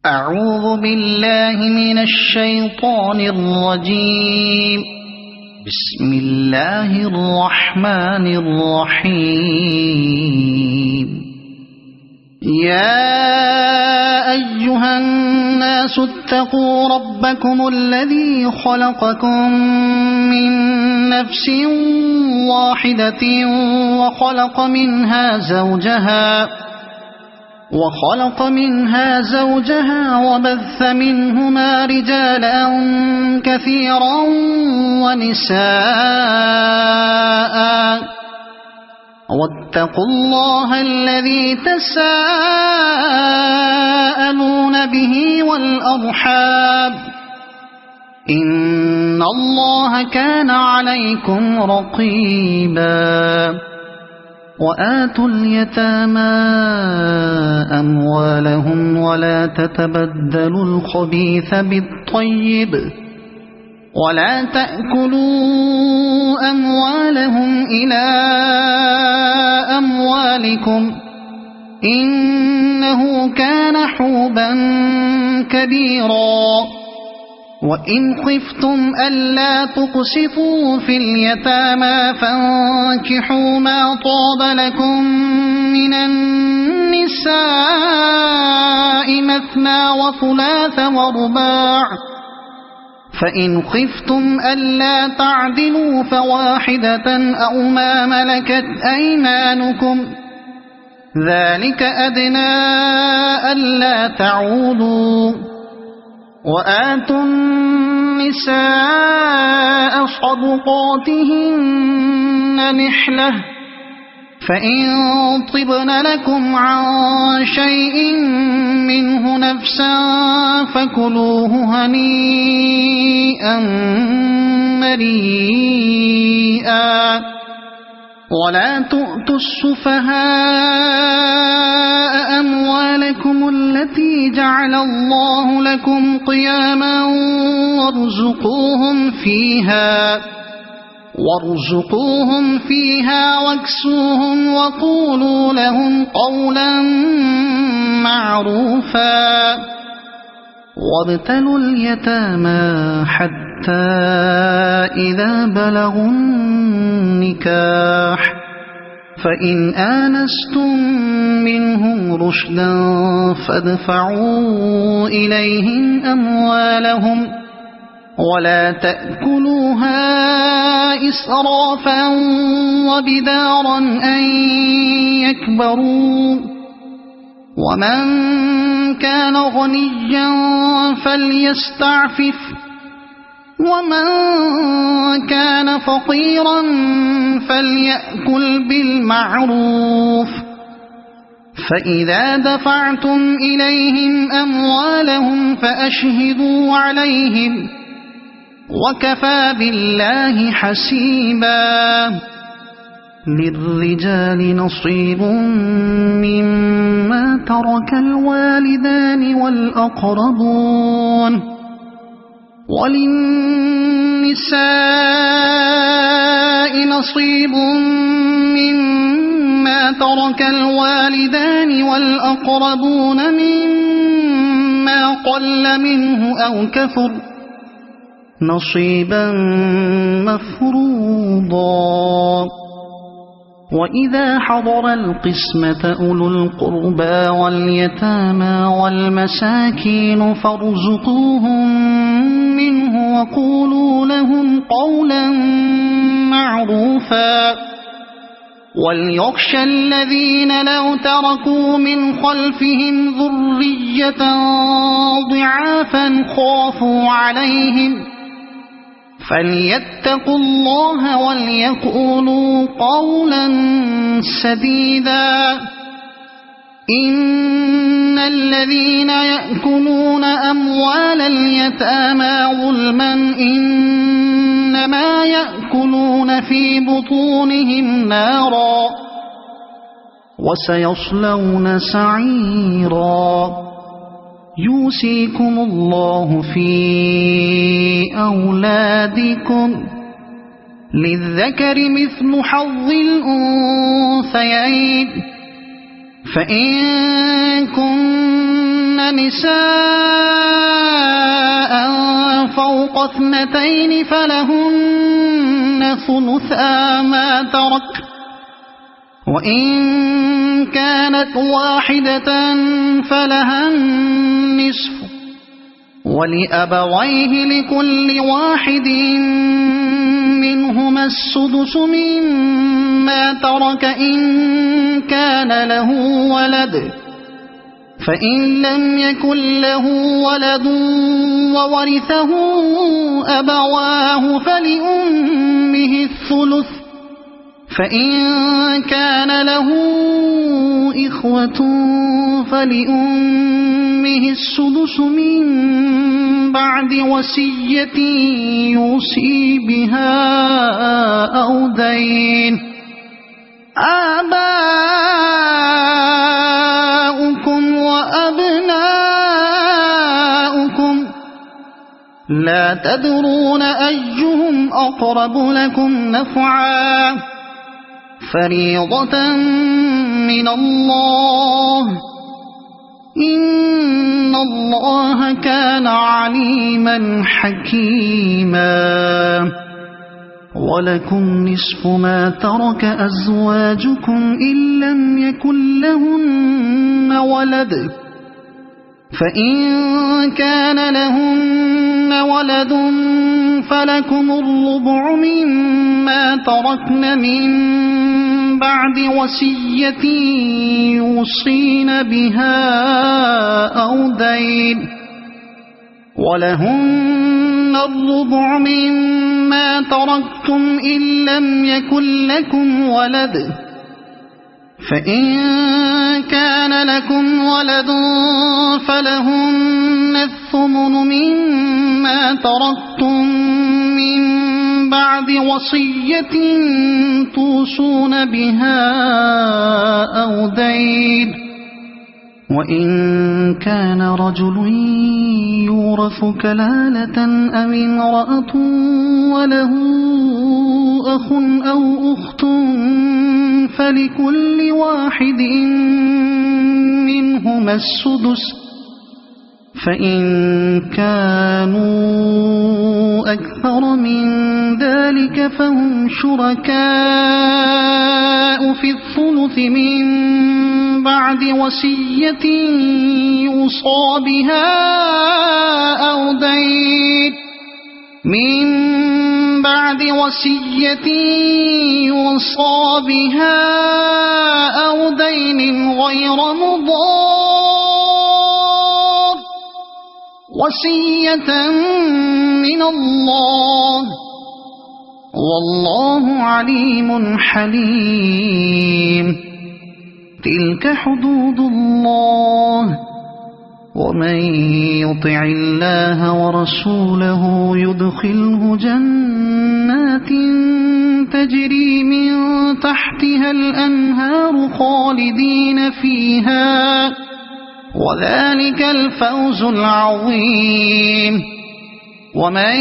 أعوذ بالله من الشيطان الرجيم. بسم الله الرحمن الرحيم. يا أيها الناس اتقوا ربكم الذي خلقكم من نفس واحدة وخلق منها زوجها وبث منهما رجالا كثيرا ونساء واتقوا الله الذي تساءلون به والأرحام إن الله كان عليكم رقيبا. وآتوا اليتامى أموالهم ولا تتبدلوا الخبيث بالطيب ولا تأكلوا أموالهم إلى أموالكم إنه كان حوبا كبيرا. وإن خفتم ألا تقسطوا في اليتامى فانكحوا ما طاب لكم من النساء مثنى وثلاث ورباع فإن خفتم ألا تعدلوا فواحدة أو ما ملكت أيمانكم ذلك أدنى ألا تعودوا. وآتوا النساء صدقاتهن نحلة فإن طبن لكم عن شيء منه نفسا فكلوه هنيئا مريئا. ولا تؤتوا السفهاء أموالكم التي جعل الله لكم قياما وارزقوهم فيها واكسوهم وقولوا لهم قولا معروفا. وابتلوا اليتامى حتى إذا بلغوا النكاح فإن آنستم منهم رشدا فادفعوا إليهم أموالهم ولا تأكلوها إسرافا وبدارا أن يكبروا. ومن كان غنيا فليستعفف ومن كان فقيرا فليأكل بالمعروف. فإذا دفعتم إليهم أموالهم فأشهدوا عليهم وكفى بالله حسيبا. للرجال نصيب مما ترك الوالدان والأقربون وللنساء نصيب مما ترك الوالدان والأقربون مما قل منه أو كثر نصيبا مفروضا. وإذا حضر القسمة أولو القربى واليتامى والمساكين فارزقوهم منه وقولوا لهم قولا معروفا. وليخشى الذين لو تركوا من خلفهم ذرية ضعافا خافوا عليهم فليتقوا الله وليقولوا قولا سديدا. إن الذين يأكلون أموال اليتامى ظلما إنما يأكلون في بطونهم نارا وسيصلون سعيرا. يوصيكم الله في أولادكم للذكر مثل حظ الأنثيين فإن كن نساء فوق 2 فلهن ثلثا ما ترك وإن كانت واحدة فلها النصف ولأبويه لكل واحد منهما السدس مما ترك إن كان له ولد فإن لم يكن له ولد وورثه أبواه فلأمه الثلث فإن كان له إخوة فلأمه السدس من بعد وصية يوصي بها أو دين آباؤكم وأبناؤكم لا تدرون أيهم أقرب لكم نفعا فريضة من الله إن الله كان عليما حكيما ولكم نصف ما ترك أزواجكم إن لم يكن لهن ولد فإن كان لهن ولد فلكم الربع مما تركن من بعد وصية يوصين بها أو دين ولهن الربع مما تركتم إن لم يكن لكم ولد فإن كان لكم ولد فلهن الثمن مما تركتم من بعد وصية توصون بها أو دين وإن كان رجل يورث كلالة أو امرأة وله أخ أو أخت فلكل واحد منهما السدس فإن كانوا أكثر من ذلك فهم شركاء في الثلث من بعد وصية يوصى بها أو دين من بعد وصية يوصى بها أو دين غير مضار وصية من الله والله عليم حليم تلك حدود الله ومن يطع الله ورسوله يدخله جنات تجري من تحتها الأنهار خالدين فيها وذلك الفوز العظيم ومن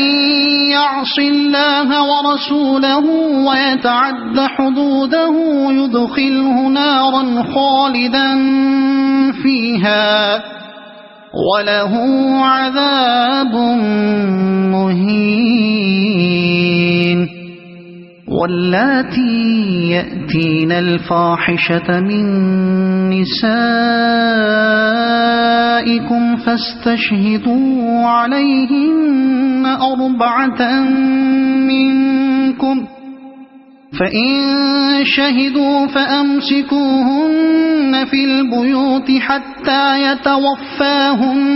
يعص الله ورسوله ويتعد حدوده يدخله نارا خالدا فيها وله عذاب مهين واللاتي يأتين الفاحشة من نسائكم فاستشهدوا عليهن 4 منكم فإن شهدوا فأمسكوهن في البيوت حتى يتوفاهن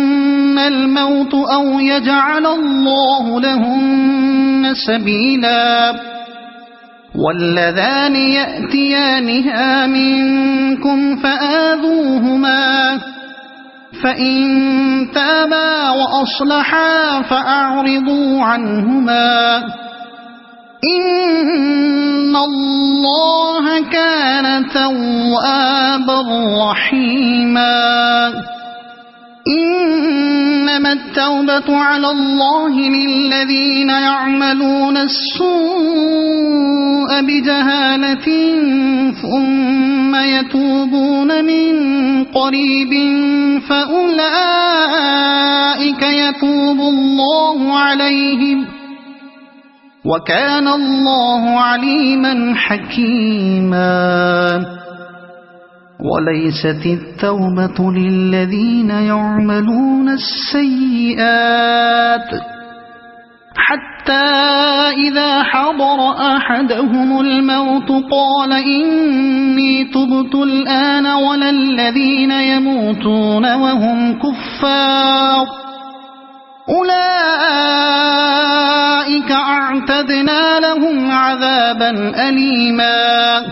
الموت أو يجعل الله لهن سبيلا واللذان يأتيانها منكم فآذوهما فإن تابا وأصلحا فأعرضوا عنهما إن الله كان توابا رحيما إنما التوبة على الله للذين يعملون السوء بجهالة ثم يتوبون من قريب فأولئك يتوب الله عليهم وكان الله عليما حكيما وليست التوبة للذين يعملون السيئات حتى إذا حضر أحدهم الموت قال إني تبت الآن ولا الذين يموتون وهم كفار أولئك أعتدنا لهم عذابا أليما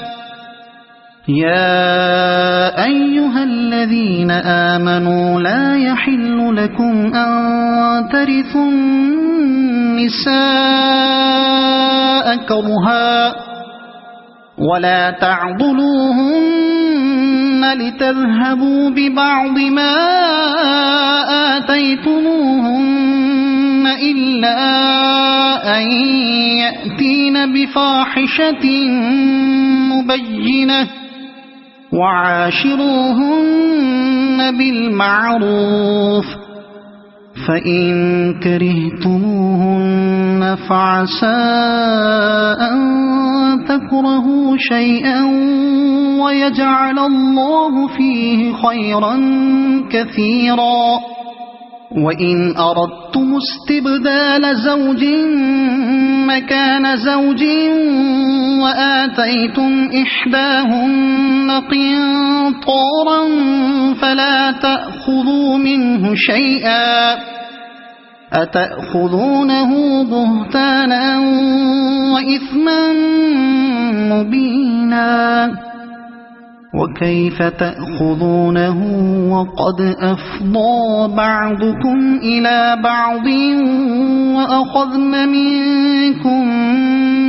يا أيها الذين آمنوا لا يحل لكم أن ترثوا النساء كرها ولا تعضلوهن لتذهبوا ببعض ما آتيتموهن إلا أن يأتين بفاحشة مبينة وعاشروهن بالمعروف فإن كرهتموهن فعسى أن تكرهوا شيئا ويجعل الله فيه خيرا كثيرا وإن أردتم استبدال زوج مكان زوج وآتيتم إحداهن قنطارا فلا تأخذوا منه شيئا أتأخذونه بهتانا وإثما مبينا وكيف تأخذونه وقد أفضى بعضكم إلى بعض وأخذن منكم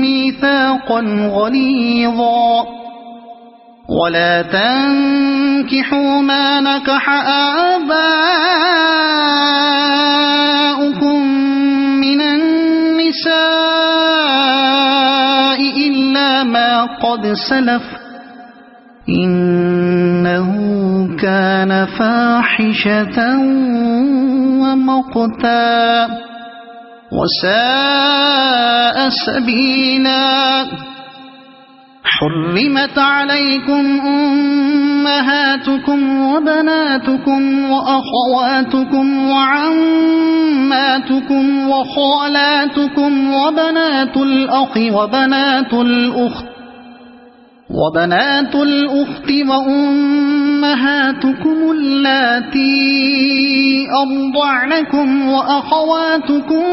ميثاقا غليظا ولا تنكحوا ما نكح آباؤكم من النساء إلا ما قد سلف إنه كان فاحشة ومقتا وساء سبيلا حرمت عليكم أمهاتكم وبناتكم وأخواتكم وعماتكم وخالاتكم وبنات الأخ وبنات الأخت وأمهاتكم اللاتي أرضعنكم وأخواتكم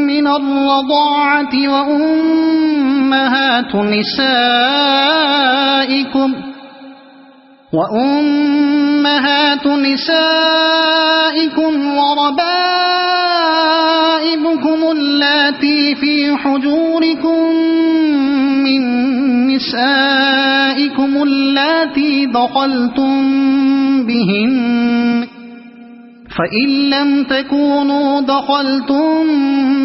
من الرضاعة وأمهات نسائكم وربائبكم اللاتي في حجوركم من نسائكم اللاتي دخلتم بهن فإن لم تكونوا دخلتم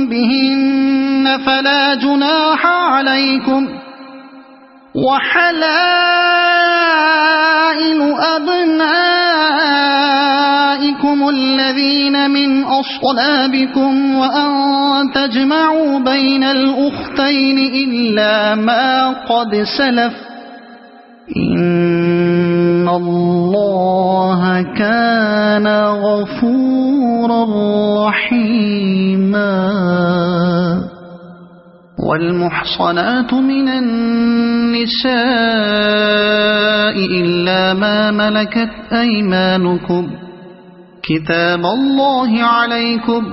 بهن فلا جناح عليكم وحلائل أبنائكم الذين من أصلابكم وأن تجمعوا بين الأختين إلا ما قد سلف إن الله كان غفورا رحيما والمحصنات من النساء إلا ما ملكت أيمانكم كتاب الله عليكم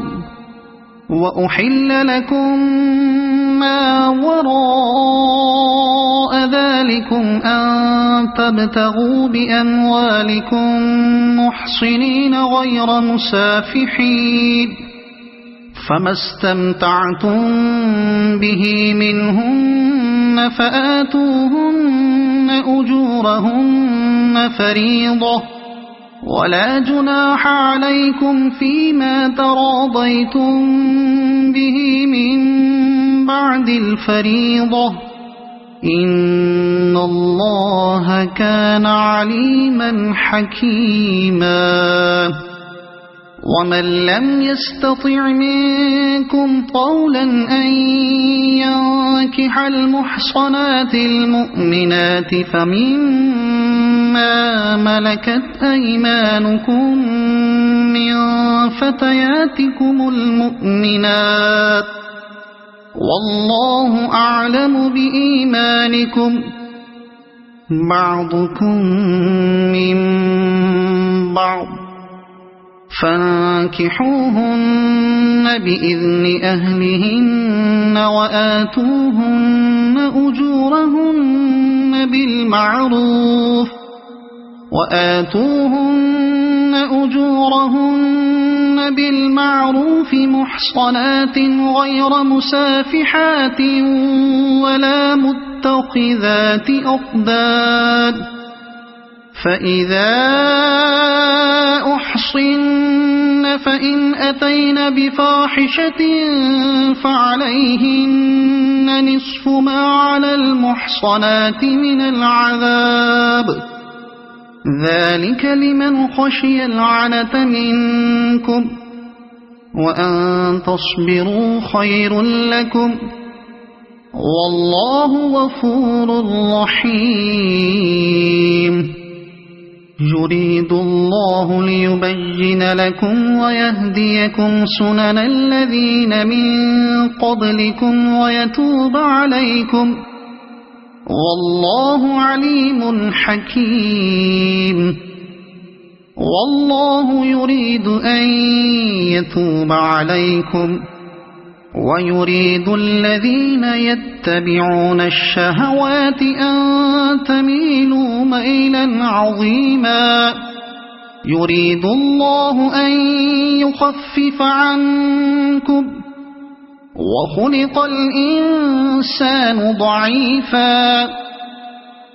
وأحل لكم ما وراء ذلكم أن تبتغوا بأموالكم محصنين غير مسافحين فما استمتعتم به منهن فآتوهن أجورهن فريضة ولا جناح عليكم فيما تراضيتم به من بعد الفريضة إن الله كان عليما حكيما ومن لم يستطع منكم طولا أن ينكح المحصنات المؤمنات فمما ملكت أيمانكم من فتياتكم المؤمنات والله أعلم بإيمانكم بعضكم من بعض فانكحوهن بإذن أهلهن وآتوهن أجورهن بالمعروف محصنات غير مسافحات ولا متخذات أخدان فإذا أحصن فإن أتين بفاحشة فعليهن نصف ما على المحصنات من العذاب ذلك لمن خشي العنة منكم وأن تصبروا خير لكم والله غفور رحيم يريد الله ليبين لكم ويهديكم سنن الذين من قبلكم ويتوب عليكم والله عليم حكيم والله يريد أن يتوب عليكم ويريد الذين يتبعون الشهوات أن تميلوا ميلا عظيما يريد الله أن يخفف عنكم وخلق الإنسان ضعيفا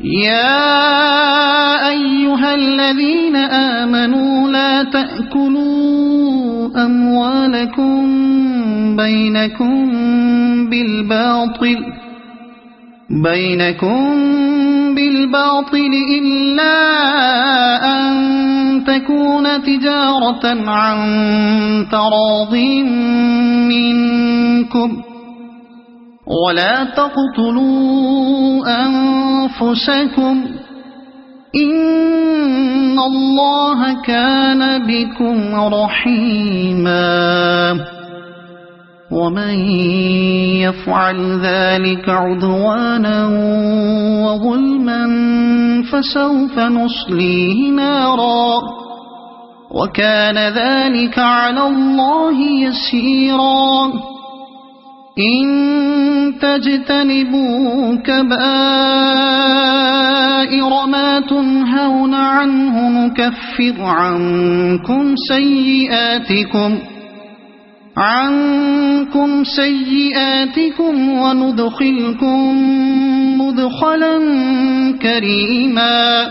يا أيها الذين آمنوا لا تأكلوا أموالكم بينكم بالباطل إلا أن تكون تجارة عن تراض منكم ولا تقتلوا أنفسكم إن الله كان بكم رحيما ومن يفعل ذلك عدوانا وظلما فسوف نصليه نارا وكان ذلك على الله يسيرا إن تجتنبوا كبائر ما تنهون عنه نكفر عنكم سيئاتكم وندخلكم مدخلا كريما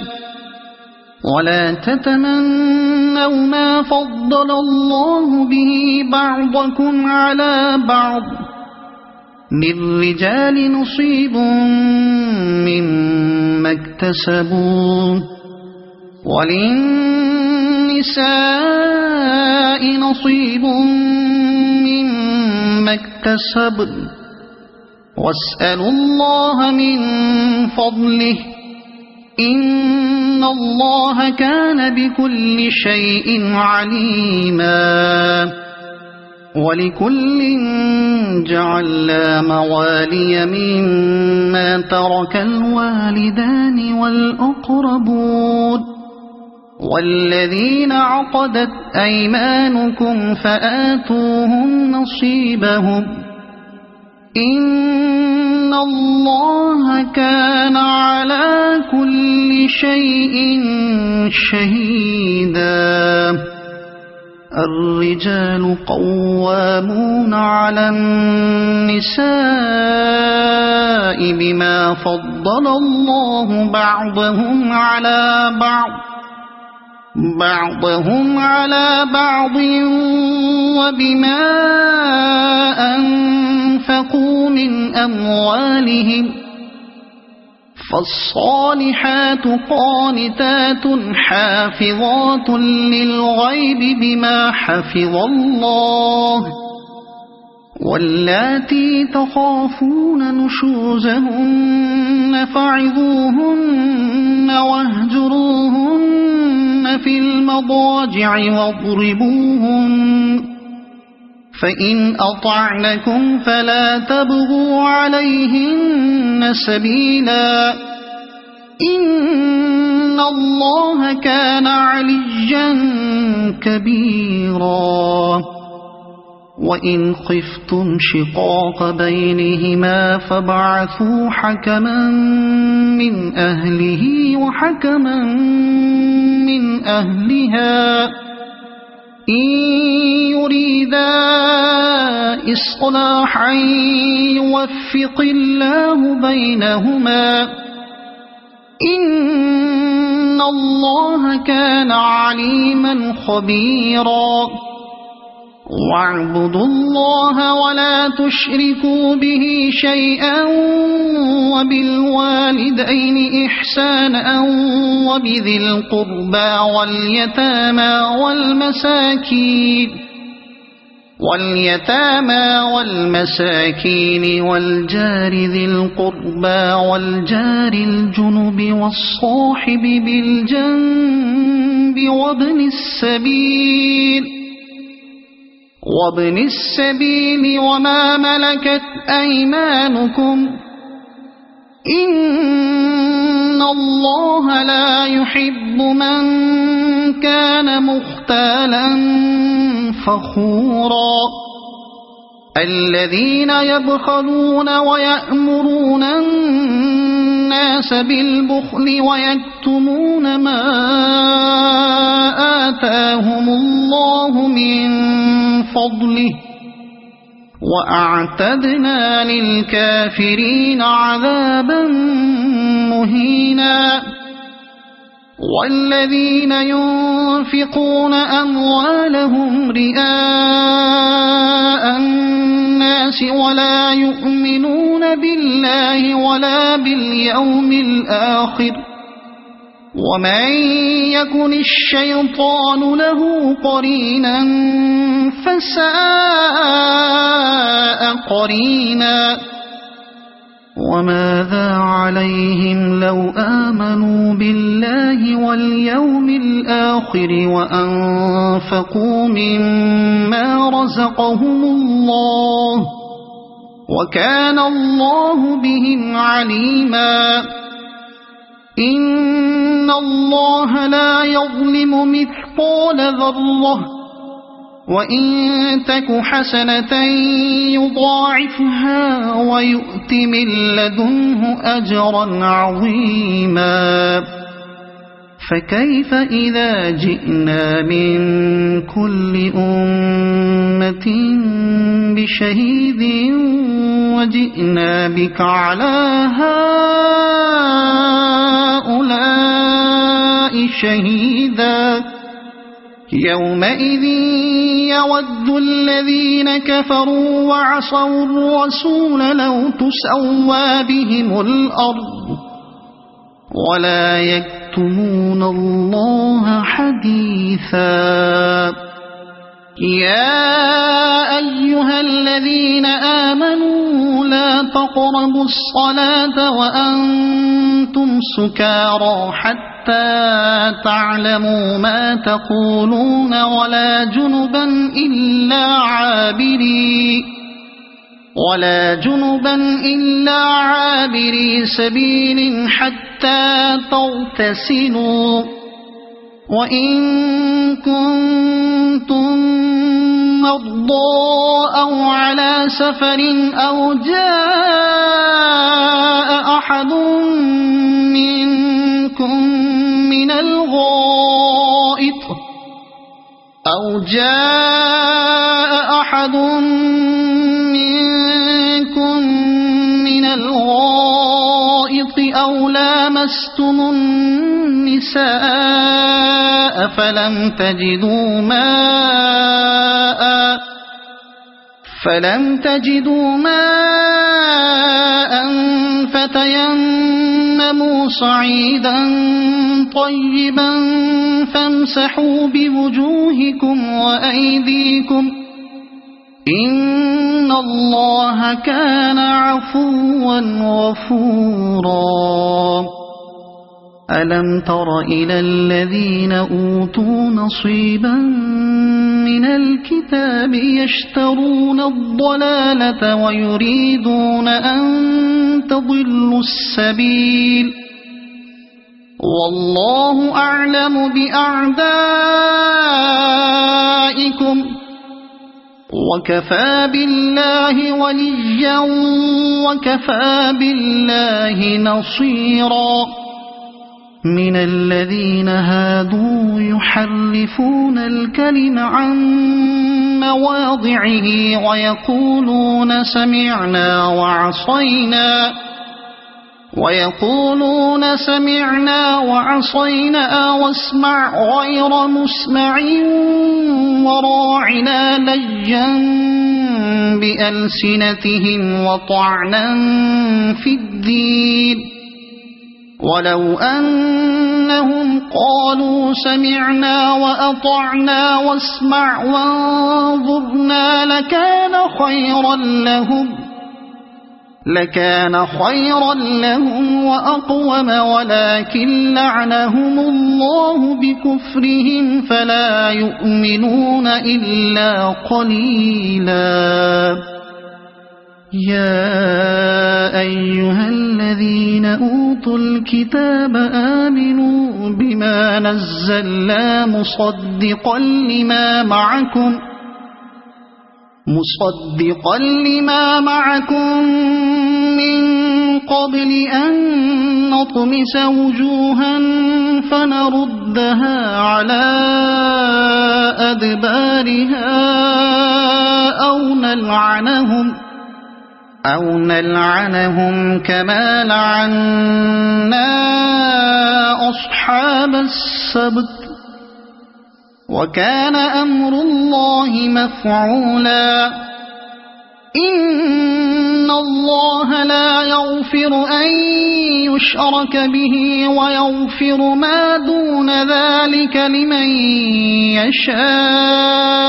ولا تتمنوا ما فضل الله به بعضكم على بعض للرجال نصيب مما اكتسبوا وللنساء نصيب مما اكتسبن واسألوا الله من فضله إن الله كان بكل شيء عليما ولكل جعلنا موالي مما ترك الوالدان والأقربون والذين عقدت أيمانكم فآتوهم نصيبهم إن الله كان على كل شيء شهيدا الرجال قوامون على النساء بما فضل الله بعضهم على بعض وبما أنفقوا من أموالهم فالصالحات قانتات حافظات للغيب بما حفظ الله واللاتي تخافون نشوزهن فعظوهن واهجروهن في المضاجع واضربوهن فإن أطعنكم فلا تبغوا عليهن سبيلا إن الله كان عليا كبيرا وإن خفتم شقاق بينهما فابعثوا حكما من أهله وحكما من أهلها إن يريدا إصلاحا يوفق الله بينهما إن الله كان عليما خبيرا واعبدوا الله ولا تشركوا به شيئا وبالوالدين إحسانا وبذي القربى واليتامى والمساكين والجار ذي القربى والجار الجنب والصاحب بالجنب وابن السبيل وما ملكت أيمانكم إن الله لا يحب من كان مختالا فخورا الذين يبخلون ويأمرون الناس بالبخل ويكتمون ما آتاهم الله من فضله وأعتدنا للكافرين عذابا مهينا والذين ينفقون أموالهم رئاء الناس ولا يؤمنون بالله ولا باليوم الآخر ومن يكن الشيطان له قرينا فساء قرينا وماذا عليهم لو آمنوا بالله واليوم الآخر وأنفقوا مما رزقهم الله وكان الله بهم عليما إن الله لا يظلم مثقال ذرة وإن تك حسنة يضاعفها ويؤت من لدنه أجرا عظيما فكيف إذا جئنا من كل أمة بشهيد وجئنا بك على هؤلاء شهيدا يومئذ يود الذين كفروا وعصوا الرسول لو تسوى بهم الأرض ولا يكتمون الله حديثا يا أيها الذين آمنوا لا تقربوا الصلاة وأنتم سكارى حتى تعلموا ما تقولون ولا جنبا إلا عابري سبيل حتى تغتسلوا وإن كنتم مرضى أو على سفر أو جاء أحد منكم من الغائط أو لامستم النساء فلم تجدوا ماء فتيمموا صعيدا طيبا فامسحوا بوجوهكم وأيديكم إن الله كان عفوا غفورا ألم تر إلى الذين أوتوا نصيبا من الكتاب يشترون الضلالة ويريدون أن تضلوا السبيل والله أعلم بأعدائكم وكفى بالله وليا وكفى بالله نصيرا من الذين هادوا يحرفون الكلم عن مواضعه ويقولون سمعنا وعصينا واسمع غير مسمع وراعنا ليا بألسنتهم وطعنا في الدين ولو أنهم قالوا سمعنا وأطعنا واسمع وانظرنا لكان خيرا لهم وأقوم ولكن لعنهم الله بكفرهم فلا يؤمنون إلا قليلا يا أيها الذين أوتوا الكتاب آمنوا بما نزلنا مصدقا لما معكم من قبل أن نطمس وجوها فنردها على أدبارها أو نلعنهم كما لعنا أصحاب السبت وكان أمر الله مفعولا إن الله لا يغفر أن يشرك به ويغفر ما دون ذلك لمن يشاء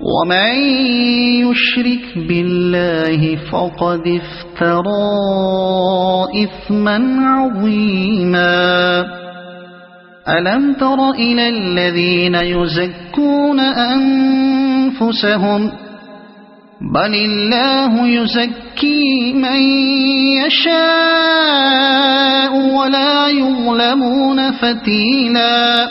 ومن يشرك بالله فقد افترى إثما عظيما ألم تر إلى الذين يزكون أنفسهم بل الله يزكي من يشاء ولا يظلمون فتيلا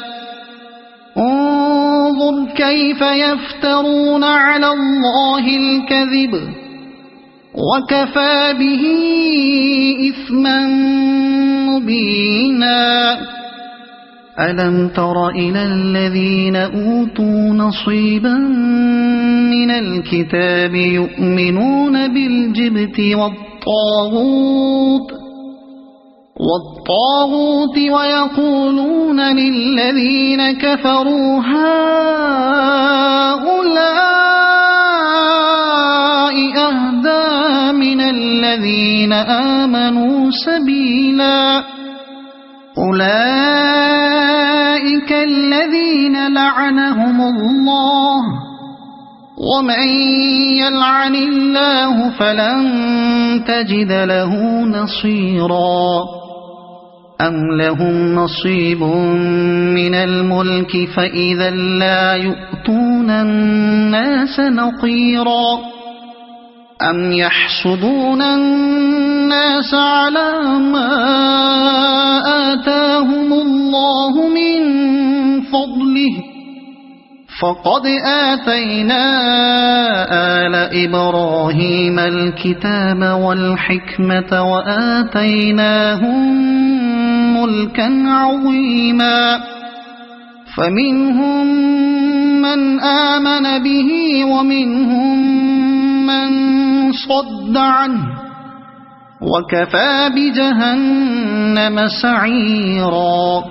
انظر كيف يفترون على الله الكذب وكفى به إثما مبينا ألم تر إلى الذين أوتوا نصيبا من الكتاب يؤمنون بالجبت والطاغوت ويقولون للذين كفروا هؤلاء أهدى من الذين آمنوا سبيلا أولئك الذين لعنهم الله ومن يلعن الله فلن تجد له نصيرا أم لهم نصيب من الملك فإذا لا يؤتون الناس نقيرا أم يحسدون الناس على ما آتاهم الله من فضله فقد آتينا آل إبراهيم الكتاب والحكمة وآتيناهم ملكا عظيما فمنهم من آمن به ومنهم من صد عنه وكفى بجهنم سعيرا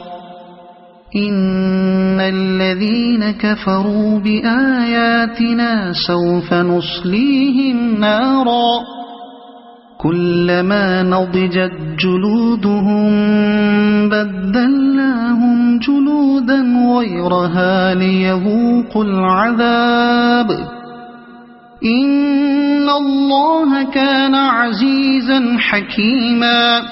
إن الذين كفروا بآياتنا سوف نصليهم نارا كلما نضجت جلودهم بدلناهم جلودا غيرها ليذوقوا العذاب إن الله كان عزيزا حكيما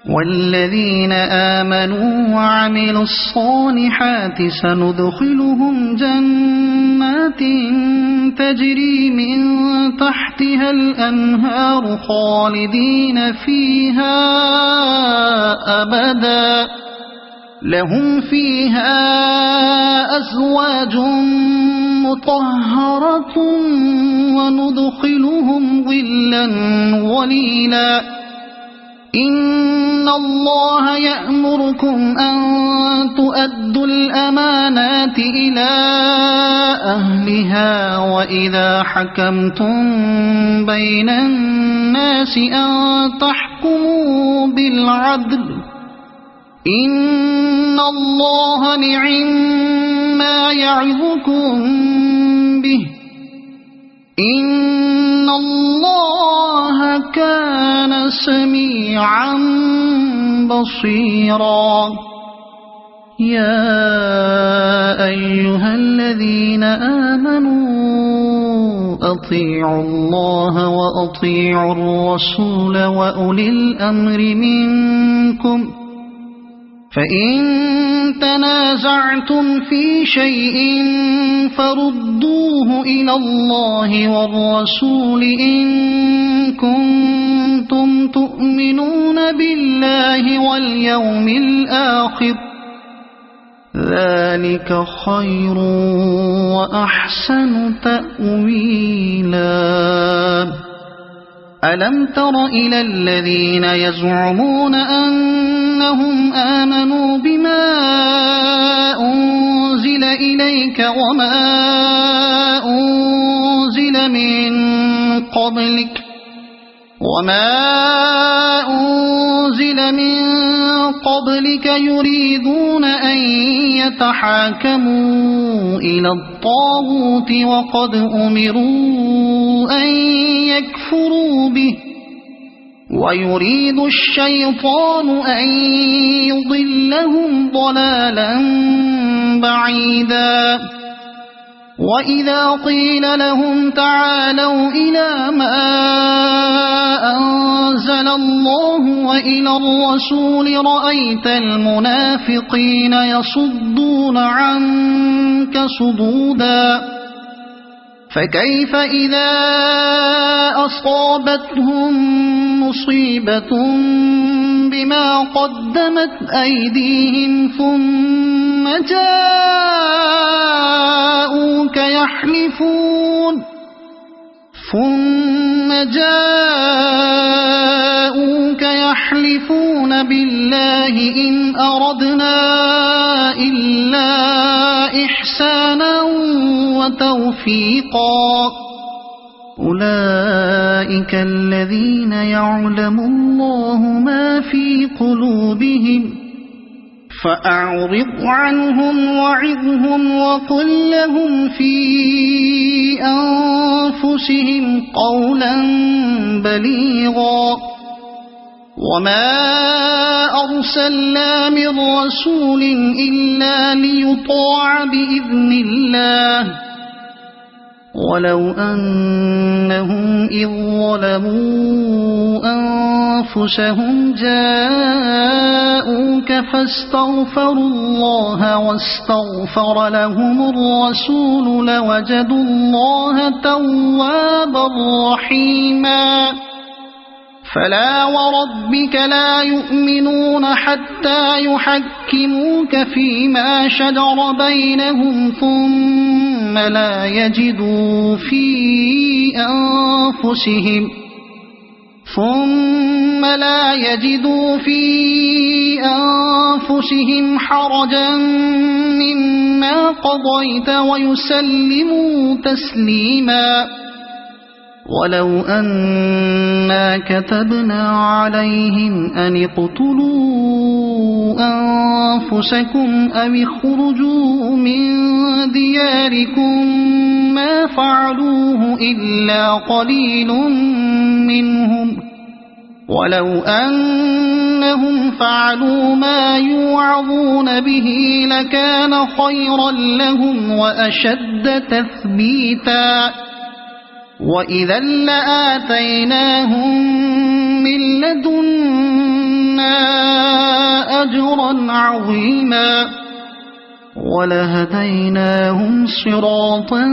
والذين آمنوا وعملوا الصالحات سندخلهم جنات تجري من تحتها الأنهار خالدين فيها أبدا لهم فيها أزواج مطهرة وندخلهم ظلا ظليلا إن الله يأمركم أن تؤدوا الأمانات إلى أهلها وإذا حكمتم بين الناس أن تحكموا بالعدل إن الله نعما يعظكم به إن الله كان سميعا بصيرا يا أيها الذين آمنوا أطيعوا الله وأطيعوا الرسول وأولي الأمر منكم فإن تنازعتم في شيء فردوه إلى الله والرسول إن كنتم تؤمنون بالله واليوم الآخر ذلك خير وأحسن تأويلا ألم تر إلى الذين يزعمون أنهم آمنوا بما أنزل إليك وما أنزل من قبلك يريدون أن يتحاكموا إلى الطاغوت وقد أمروا أن يكفروا به ويريد الشيطان أن يضلهم ضلالا بعيدا وإذا قيل لهم تعالوا إلى ما أنزل الله وإلى الرسول رأيت المنافقين يصدون عنك صدودا فكيف إذا أصابتهم مصيبة بما قدمت أيديهم ثم جاءوك يحلفون بالله إن أردنا إلا إحسانا وتوفيقا أولئك الذين يعلم الله ما في قلوبهم فأعرض عنهم وعظهم وقل لهم في أنفسهم قولا بليغا وما أرسلنا من رسول إلا ليطاع بإذن الله ولو أنهم إذ ظلموا أنفسهم جاءوك فاستغفروا الله واستغفر لهم الرسول لوجدوا الله توابا رحيما فلا وربك لا يؤمنون حتى يحكموك فيما شجر بينهم ثم لا يجدوا في أنفسهم حرجا مما قضيت ويسلموا تسليما ولو أنا كتبنا عليهم أن اقتلوا أنفسكم أو اخرجوا من دياركم ما فعلوه إلا قليل منهم ولو أنهم فعلوا ما يوعظون به لكان خيرا لهم وأشد تثبيتا وإذا لآتيناهم من لدنا أجرا عظيما ولهديناهم صراطا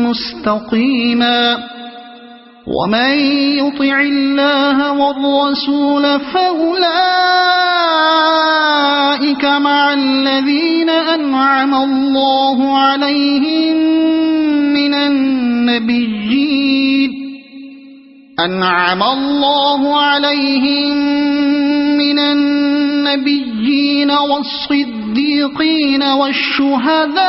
مستقيما ومن يطع الله والرسول فأولئك مع الذين أنعم الله عليهم من النبيين والصديقين والشهداء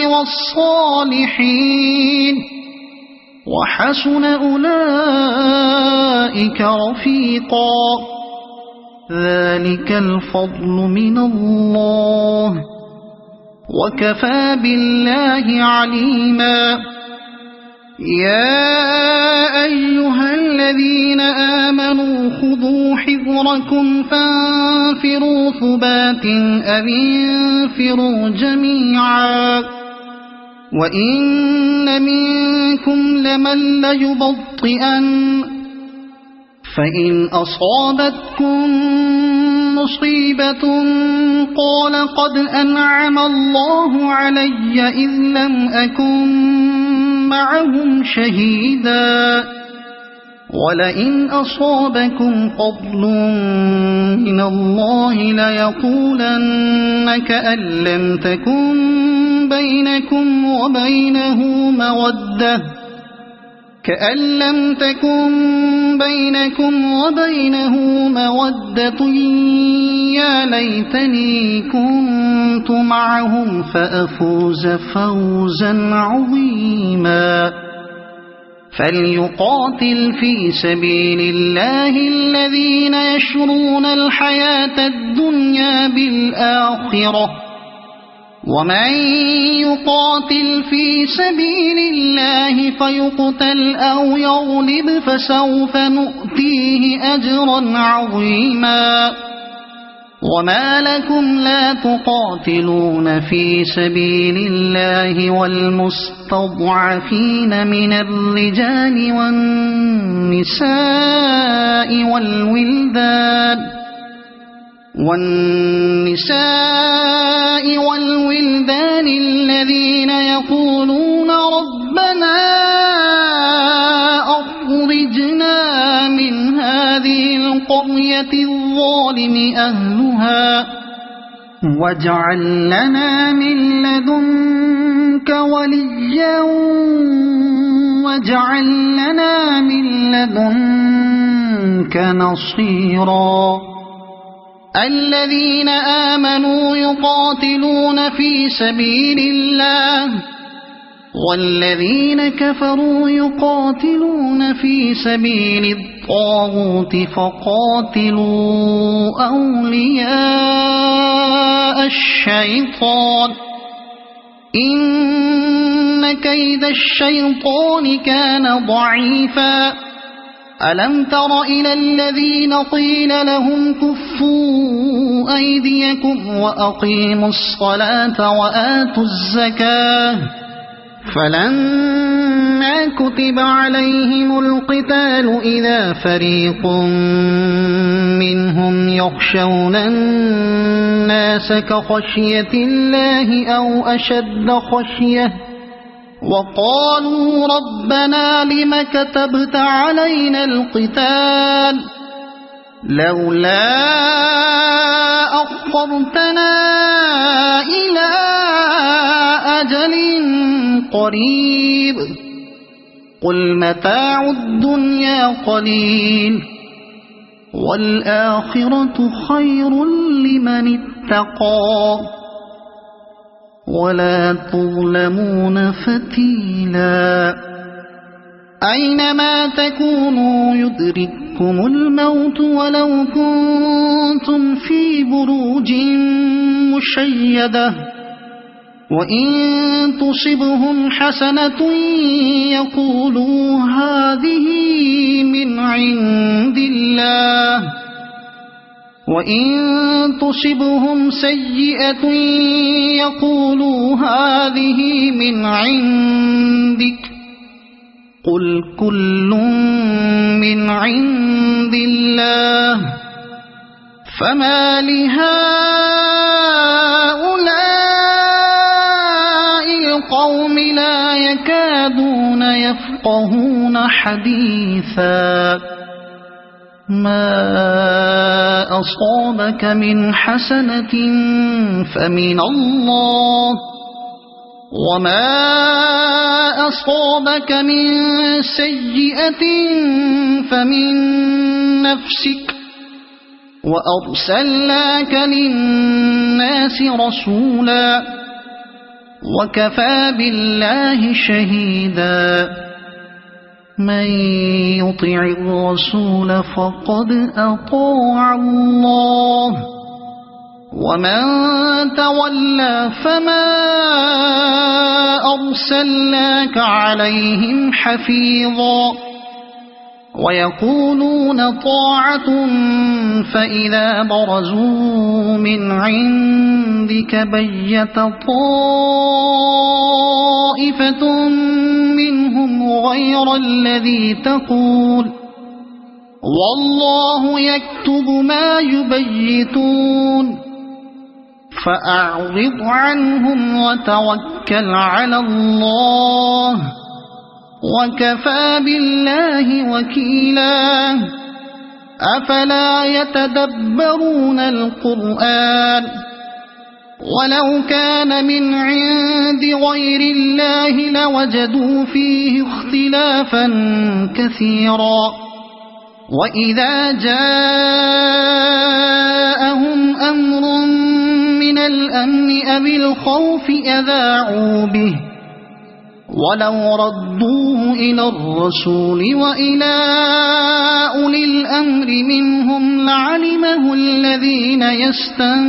والصالحين وحسن أولئك رفيقا ذلك الفضل من الله وكفى بالله عليما يا أيها الذين آمنوا خذوا حذركم فانفروا ثبات أو انفروا جميعا وإن منكم لمن ليبطئن فإن أصابتكم مصيبة قال قد أنعم الله علي إذ لم أكن معهم شهيدا ولئن أصابكم فضل من الله ليقولن كأن لم تكن بينكم وبينه مودة يا ليتني كنت معهم فأفوز فوزا عظيما فليقاتل في سبيل الله الذين يشرون الحياة الدنيا بالآخرة ومن يقاتل في سبيل الله فيقتل أو يغلب فسوف نؤتيه أجرا عظيما وما لكم لا تقاتلون في سبيل الله والمستضعفين من الرجال والنساء الذين يقولون ربنا أخرجنا من هذه القرية الظالم أهلها واجعل لنا من لدنك وليا واجعل لنا من لدنك نصيرا الذين آمنوا يقاتلون في سبيل الله والذين كفروا يقاتلون في سبيل الطاغوت فقاتلوا أولياء الشيطان إن كيد الشيطان كان ضعيفا ألم تر إلى الذين قيل لهم كفوا أيديكم وأقيموا الصلاة وآتوا الزكاة فلما كتب عليهم القتال إذا فريق منهم يخشون الناس كخشية الله أو أشد خشية وقالوا ربنا لم كتبت علينا القتال لولا أخرتنا إلى أجل قريب قل متاع الدنيا قليل والآخرة خير لمن اتقى ولا تظلمون فتيلا أينما تكونوا يدرككم الموت ولو كنتم في بروج مشيدة وَإِن تُصِبْهُمْ حَسَنَةٌ يَقُولُوا هَذِهِ مِنْ عِندِ اللَّهِ وَإِن تُصِبْهُمْ سَيِّئَةٌ يَقُولُوا هَذِهِ مِنْ عِندِكَ قُلْ كُلٌّ مِنْ عِندِ اللَّهِ فَمَا لِهَؤُلَاءِ الْقَوْمِ لَا يَكَادُونَ يَفْقَهُونَ حَدِيثًا مَا أَصَابَكَ مِنْ حَسَنَةٍ فَمِنَ اللَّهِ وَمَا أَصَابَكَ مِنْ سَيِّئَةٍ فَمِنْ نَفْسِكَ وَأَرْسَلْنَاكَ لِلنَّاسِ رَسُولًا وَكَفَى بِاللَّهِ شَهِيدًا مَنْ يُطِعِ الرَّسُولَ فَقَدْ أَطَاعَ اللَّهَ وَمَنْ تَوَلَّى فَمَا أَرْسَلْنَاكَ عَلَيْهِمْ حَفِيظًا وَيَقُولُونَ طَاعَةٌ فَإِذَا بَرَزُوا مِنْ عِنْدِكَ بَيَّتَ طَائِفَةٌ مِّنْهُمْ غَيْرَ الَّذِي تَقُولُ وَاللَّهُ يَكْتُبُ مَا يُبَيِّتُونَ فَأَعْرِضْ عَنْهُمْ وَتَوَكَّلْ عَلَى اللَّهِ وَكَفَى بِاللَّهِ وَكِيلًا أَفَلَا يَتَدَبَّرُونَ الْقُرْآنَ وَلَوْ كَانَ مِنْ عِندِ غَيْرِ اللَّهِ لَوَجَدُوا فِيهِ اخْتِلَافًا كَثِيرًا وَإِذَا جَاءَهُمْ أَمْرٌ مِّنَ الْأَمْنِ أَوِ الْخَوْفِ أَذَاعُوا بِهِ وَلَوْ رَدُّوهُ إِلَى الرَّسُولِ وَإِلَى أُولِي الْأَمْرِ مِنْهُمْ لَعَلِمَهُ الَّذِينَ يَسْتَنبِطُونَهُ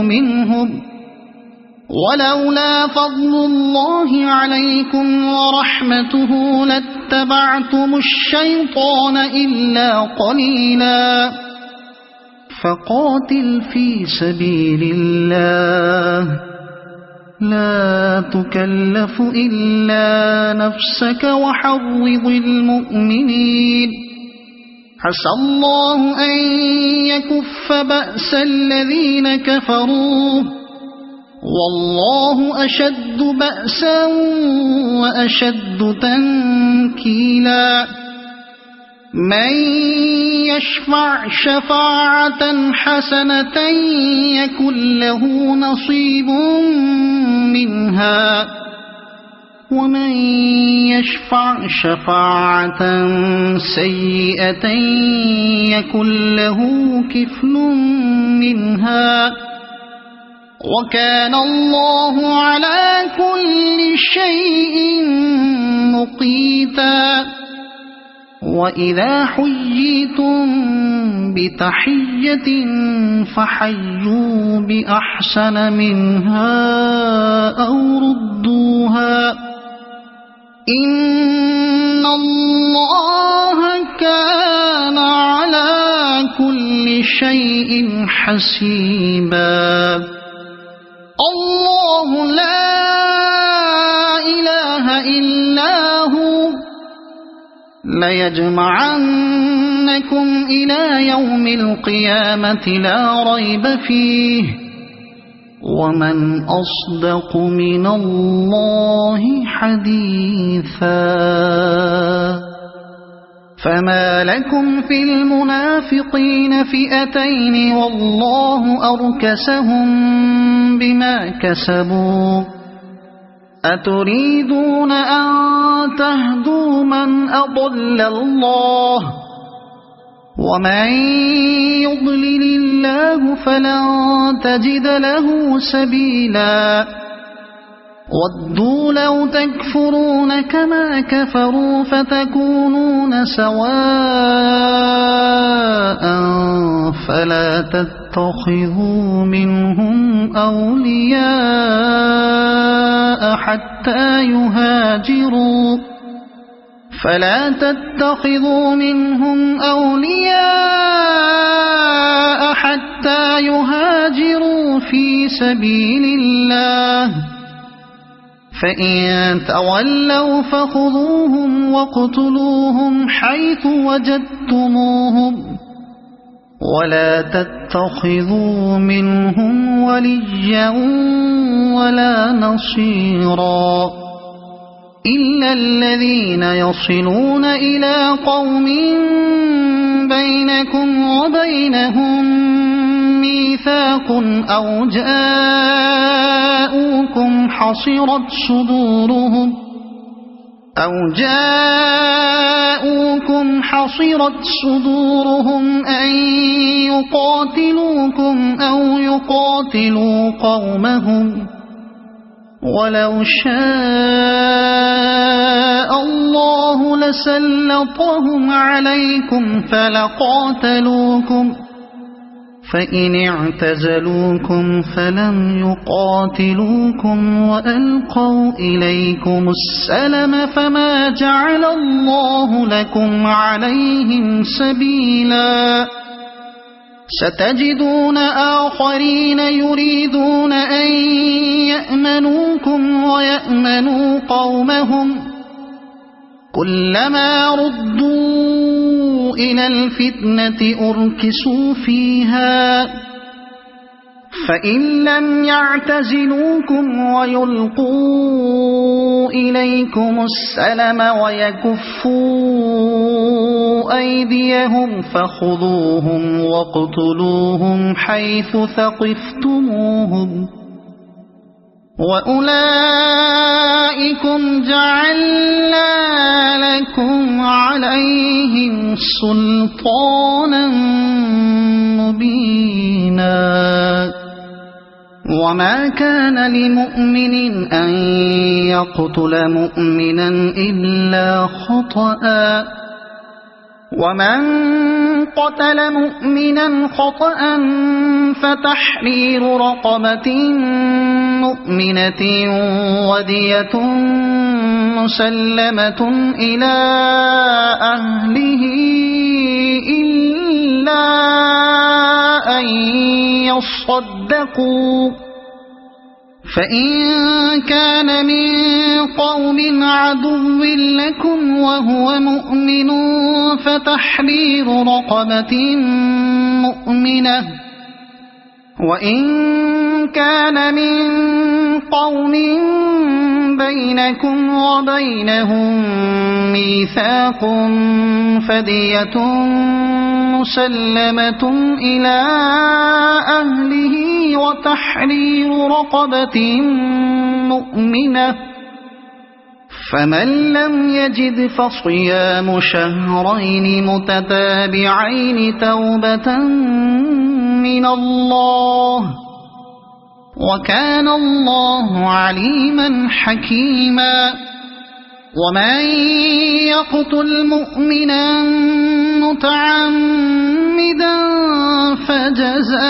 مِنْهُمْ وَلَوْلَا فَضْلُ اللَّهِ عَلَيْكُمْ وَرَحْمَتُهُ لَاتَّبَعْتُمُ الشَّيْطَانَ إِلَّا قَلِيلًا فَقَاتِلْ فِي سَبِيلِ اللَّهِ لا تكلف إلا نفسك وحرض المؤمنين عسى الله أن يكف بأس الذين كفروا والله أشد بأسا وأشد تنكيلا من يشفع شفاعة حسنة يكن له نصيب منها ومن يشفع شفاعة سيئة يكن له كفل منها وكان الله على كل شيء مقيتا وَإِذَا حُيِّيتُم بِتَحِيَّةٍ فَحَيُّوا بِأَحْسَنَ مِنْهَا أَوْ رُدُّوهَا إِنَّ اللَّهَ كَانَ عَلَى كُلِّ شَيْءٍ حَسِيبًا اللَّهُ لَا إِلَهَ إِلَّا هُوَ لَيَجْمَعَنَّكُمْ إِلَى يَوْمِ الْقِيَامَةِ لَا رَيْبَ فِيهِ وَمَنْ أَصْدَقُ مِنَ اللَّهِ حَدِيثًا فَمَا لَكُمْ فِي الْمُنَافِقِينَ فِئَتَيْنِ وَاللَّهُ أَرْكَسَهُم بِمَا كَسَبُوا أَتُرِيدُونَ أَن تَهْدُوا مَنْ أَضَلَّ اللَّهُ وَمَن يُضْلِلِ اللَّهُ فَلَن تَجِدَ لَهُ سَبِيلًا وَدُّوا لَوْ تَكْفُرُونَ كَمَا كَفَرُوا فَتَكُونُونَ سَوَاءً فَلَا تَتَّبِعُونَ تتخذوا منهم أولياء حتى يهاجروا في سبيل الله فإن تولوا فخذوهم واقتلوهم حيث وجدتموهم ولا تتخذوا منهم وليا ولا نصيرا إلا الذين يصلون إلى قوم بينكم وبينهم ميثاق أو جاءوكم حصرت صدورهم أن يقاتلوكم أو يقاتلوا قومهم ولو شاء الله لسلطهم عليكم فلقاتلوكم فإن اعتزلوكم فلم يقاتلوكم وألقوا إليكم السلم فما جعل الله لكم عليهم سبيلا ستجدون آخرين يريدون أن يأمنوكم ويأمنوا قومهم كلما ردوا إلى الفتنة أركسوا فيها فإن لم يعتزلوكم ويلقوا إليكم السلم ويكفوا أيديهم فخذوهم واقتلوهم حيث ثقفتموهم وأولئكم جعلنا لكم عليهم سلطانا مبينا وما كان لمؤمن أن يقتل مؤمنا إلا خطأ ومن قتل مؤمنا خطأ فتحرير رقبة مؤمنة ودية مسلمة إلى أهله إلا أن يصدقوا فإن كان من قوم عدو لكم وهو مؤمن فتحرير رقبة مؤمنة وإن كان من قوم بينكم وبينهم ميثاق فدية مسلمة إلى أهله وتحرير رقبة مؤمنة فمن لم يجد فصيام شهرين متتابعين توبة من الله وكان الله عليما حكيما ومن يقتل مؤمنا متعمدا فجزاؤه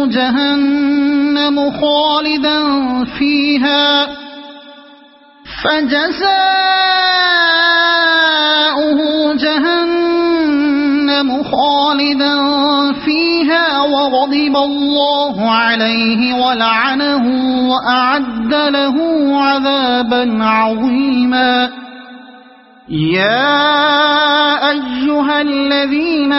جهنم خالدا فيها وغضب الله عليه ولعنه وأعد له عذابا عظيما يا أيها الذين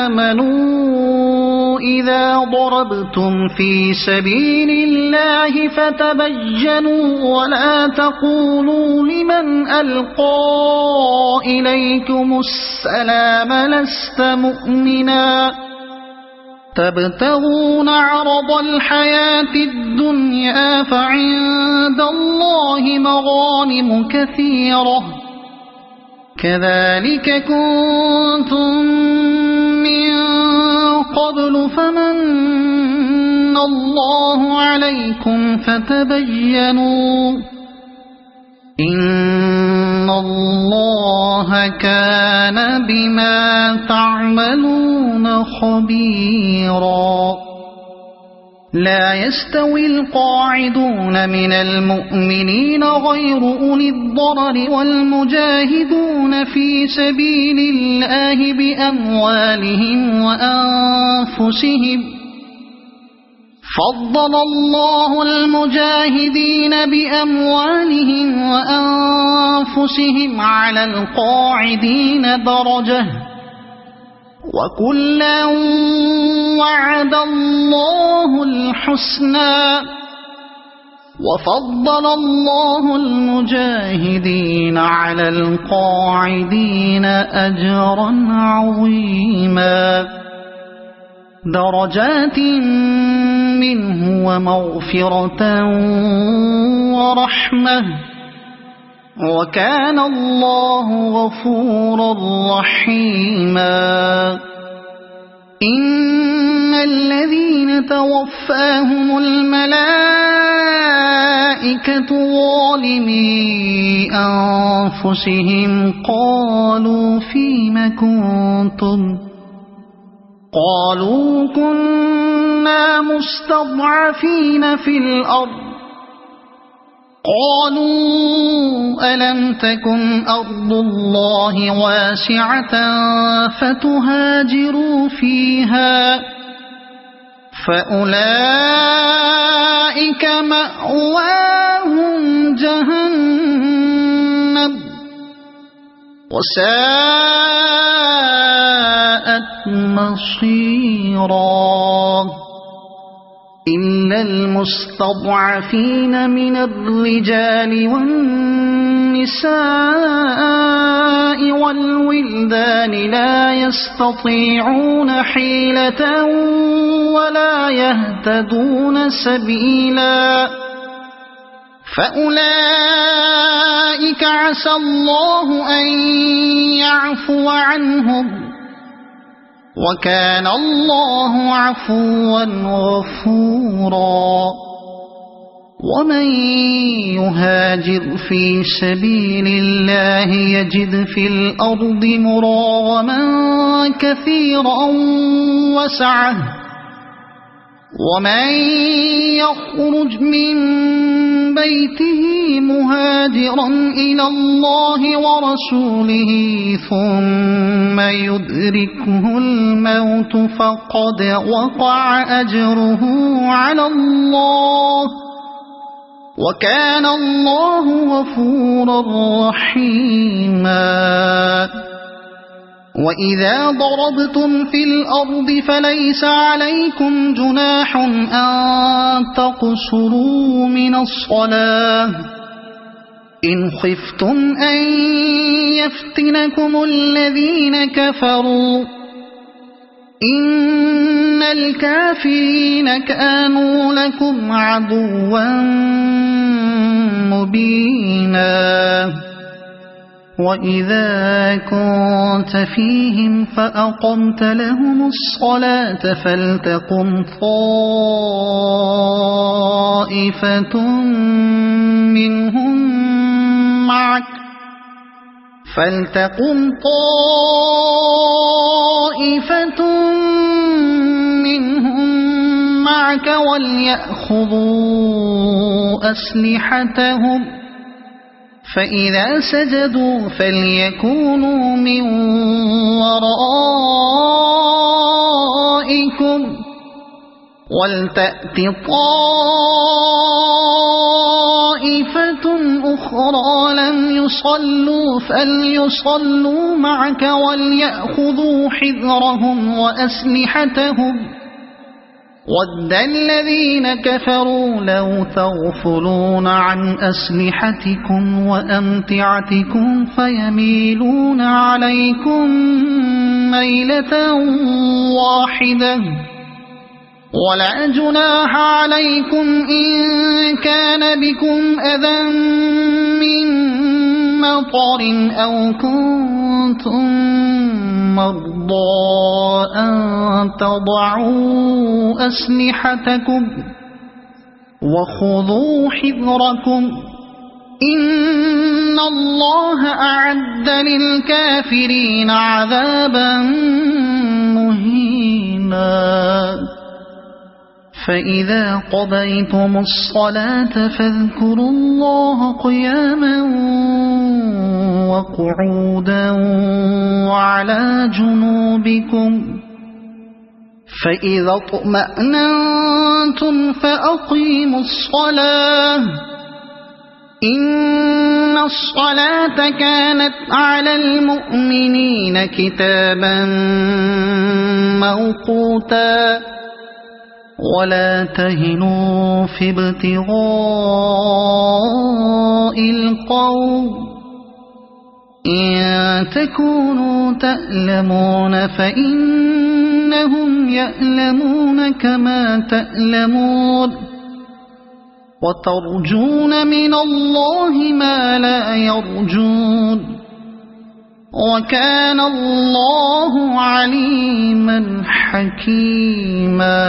آمنوا إذا ضربتم في سبيل الله فتبينوا ولا تقولوا لمن ألقى إليكم السلام لست مؤمنا تبتغون عرض الحياة الدنيا فعند الله مغانم كثيرة كذلك كنتم من قبل فمن الله عليكم فتبينوا إن الله كان بما تعملون خبيرا. لا يستوي القاعدون من المؤمنين غير أولي الضرر والمجاهدون في سبيل الله بأموالهم وأنفسهم. فضل الله المجاهدين بأموالهم وأنفسهم على القاعدين درجة، وكلا وعد الله الحسنى، وفضل الله المجاهدين على القاعدين أجرا عظيما، درجات منه ومغفرة ورحمة، وكان الله غفورا رحيما. إن الذين توفاهم الملائكة ظالمي أنفسهم قالوا فيم كنتم؟ قالوا كنا مستضعفين في الأرض. قالوا ألم تكن أرض الله واسعة فتهاجروا فيها، فأولئك مأواهم جهنم وساءت مصيرا. إلا المستضعفين من الرجال والنساء والولدان لا يستطيعون حيلة ولا يهتدون سبيلا، فأولئك عسى الله أن يعفو عنهم، وكان الله عفوا غفورا. ومن يهاجر في سبيل الله يجد في الأرض مراغما كثيرا وسعة، ومن يخرج من بيته مهاجرا إلى الله ورسوله ثم يدركه الموت فقد وقع أجره على الله، وكان الله غفورا رحيما. وإذا ضربتم في الأرض فليس عليكم جناح أن تقصروا من الصلاة إن خفتم أن يفتنكم الذين كفروا، إن الكافرين كانوا لكم عدوا مبينا. وإذا كنت فيهم فأقمت لهم الصلاة فلتقم طائفة منهم معك وليأخذوا أسلحتهم، فإذا سجدوا فليكونوا من ورائكم ولتأت طائفة أخرى لم يصلوا فليصلوا معك وليأخذوا حذرهم وأسلحتهم. وَدَّ الَّذِينَ كَفَرُوا لَوْ تَغْفُلُونَ عَنْ أَسْلِحَتِكُمْ وَأَمْتِعَتِكُمْ فَيَمِيلُونَ عَلَيْكُمْ مَيْلَةً وَاحِدَةً وَلَا جُنَاحَ عَلَيْكُمْ إِن كَانَ بِكُمْ أَذًى مِّن مَّطَرٍ أَوْ كُنتُم مَّرْضَىٰ أَن تَضَعُوا أَسْلِحَتَكُمْ وَخُذُوا حِذْرَكُمْ إن الله أعد للكافرين عذابا مهينا فإذا قضيتم الصلاة فاذكروا الله قياما وقعودا وعلى جنوبكم فإذا اطمأننتم فأقيموا الصلاة إن الصلاة كانت على المؤمنين كتابا موقوتا ولا تهنوا في ابتغاء القوم إن تكونوا تألمون فإنهم يألمون كما تألمون وترجون من الله ما لا يرجون وكان الله عليما حكيما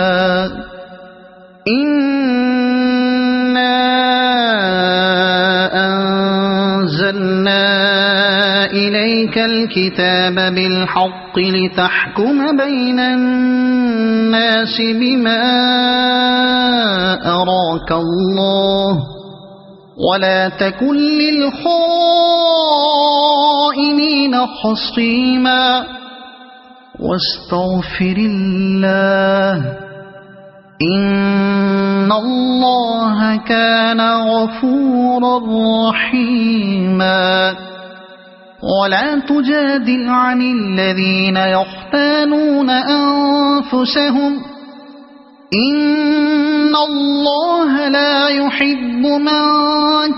إنا أنزلنا إليك الكتاب بالحق لتحكم بين الناس بما أراك الله ولا تكن للخائنين خصيما واستغفر الله إن الله كان غفورا رحيما ولا تجادل عن الذين يختانون أنفسهم إن الله لا يحب من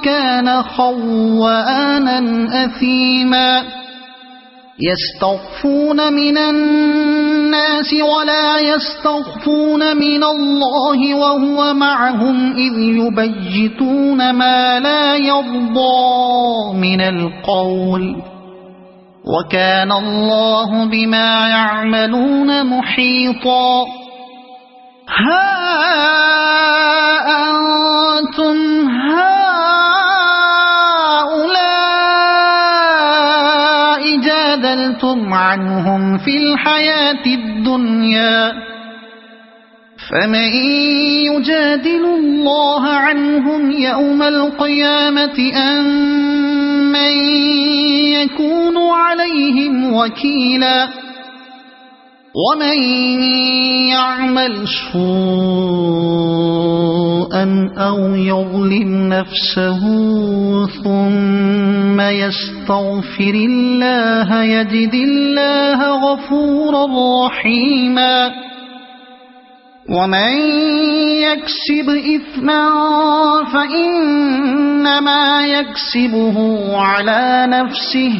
كان خوانا أثيما يستخفون من الناس ولا يستخفون من الله وهو معهم إذ يبيتون ما لا يرضى من القول وكان الله بما يعملون محيطا ها أنتم هؤلاء جادلتم عنهم في الحياة الدنيا فمن يجادل الله عنهم يوم القيامة أم من يكون عليهم وكيلا ومن يعمل سوءا أو يظلم نفسه ثم يستغفر الله يجد الله غفورا رحيما ومن يكسب إثما فإنما يكسبه على نفسه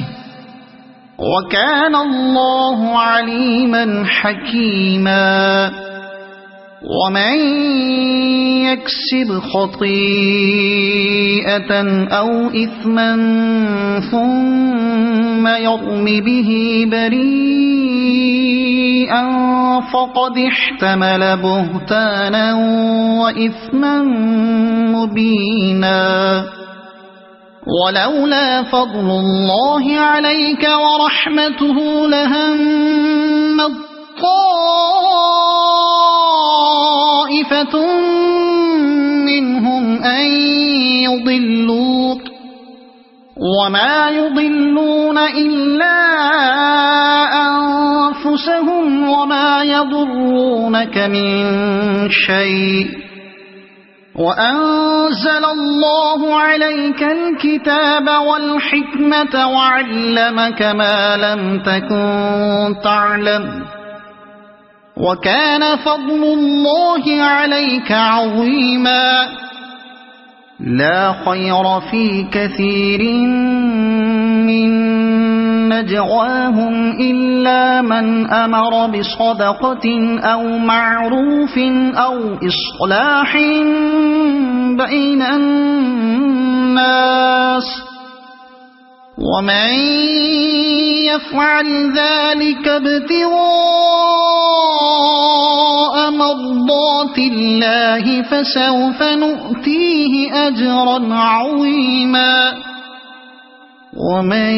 وكان الله عليما حكيما ومن يكسب خطيئة أو إثما ثم يرم به بريئا فقد احتمل بهتانا وإثما مبينا ولولا فضل الله عليك ورحمته لهمت طائفة منهم أن يضلوك وما يضلون إلا أنفسهم وما يضرونك من شيء وأنزل الله عليك الكتاب والحكمة وعلمك ما لم تكن تعلم وكان فضل الله عليك عظيما لا خير في كثير من نجواهم إلا من أمر بصدقة أو معروف أو إصلاح بين الناس ومن يفعل ذلك ابتغاء مرضات الله فسوف نؤتيه أجرا عظيما ومن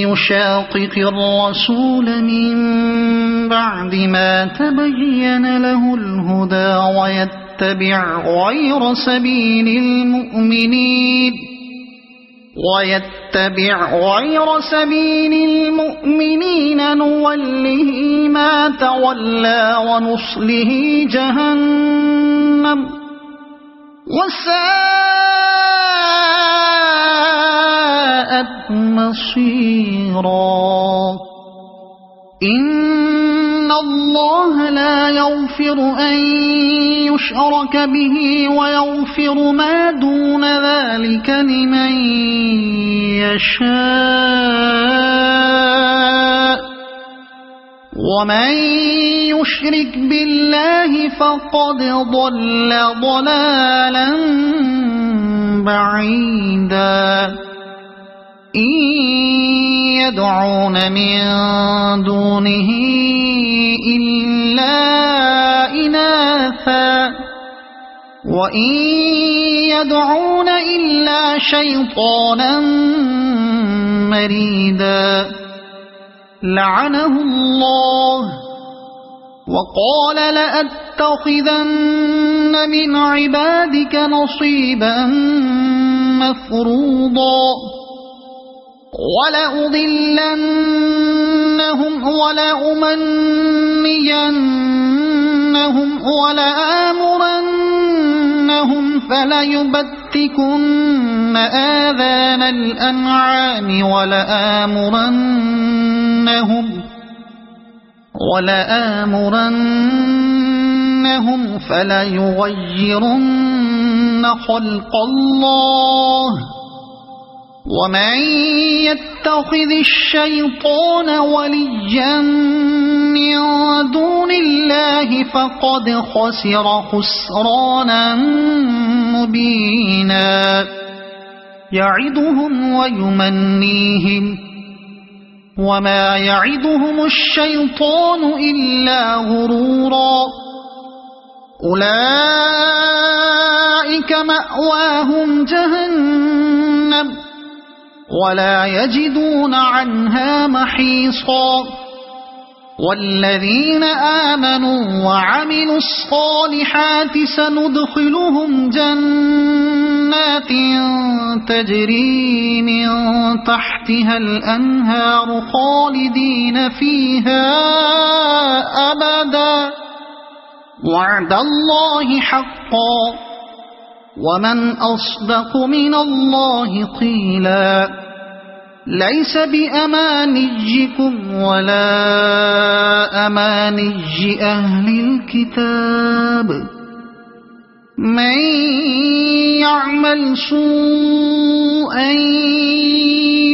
يشاقق الرسول من بعد ما تبين له الهدى ويتبع غير سبيل المؤمنين نوله ما تولى ونصله جهنم وساءت مصيرا إن الله لا يغفر أن يشرك به ويغفر ما دون ذلك لمن يشاء ومن يشرك بالله فقد ضل ضلالا بعيدا إن يدعون من دونه إلا إناثا وإن يدعون إلا شيطانا مريدا لعنه الله وقال لأتخذن من عبادك نصيبا مفروضا ولأضلنهم ولأمنينهم ولآمرنهم فليبتكن آذان الأنعام ولآمرنهم فليغيرن خلق الله ومن يتخذ الشيطان وليا من دون الله فقد خسر خسرانا مبينا يعدهم ويمنيهم وما يعدهم الشيطان إلا غرورا أولئك مأواهم جهنم ولا يجدون عنها محيصا والذين آمنوا وعملوا الصالحات سندخلهم جنات تجري من تحتها الأنهار خالدين فيها أبدا وعد الله حقا ومن أصدق من الله قيلا ليس بأمانيكم ولا أماني أهل الكتاب من يعمل سوءا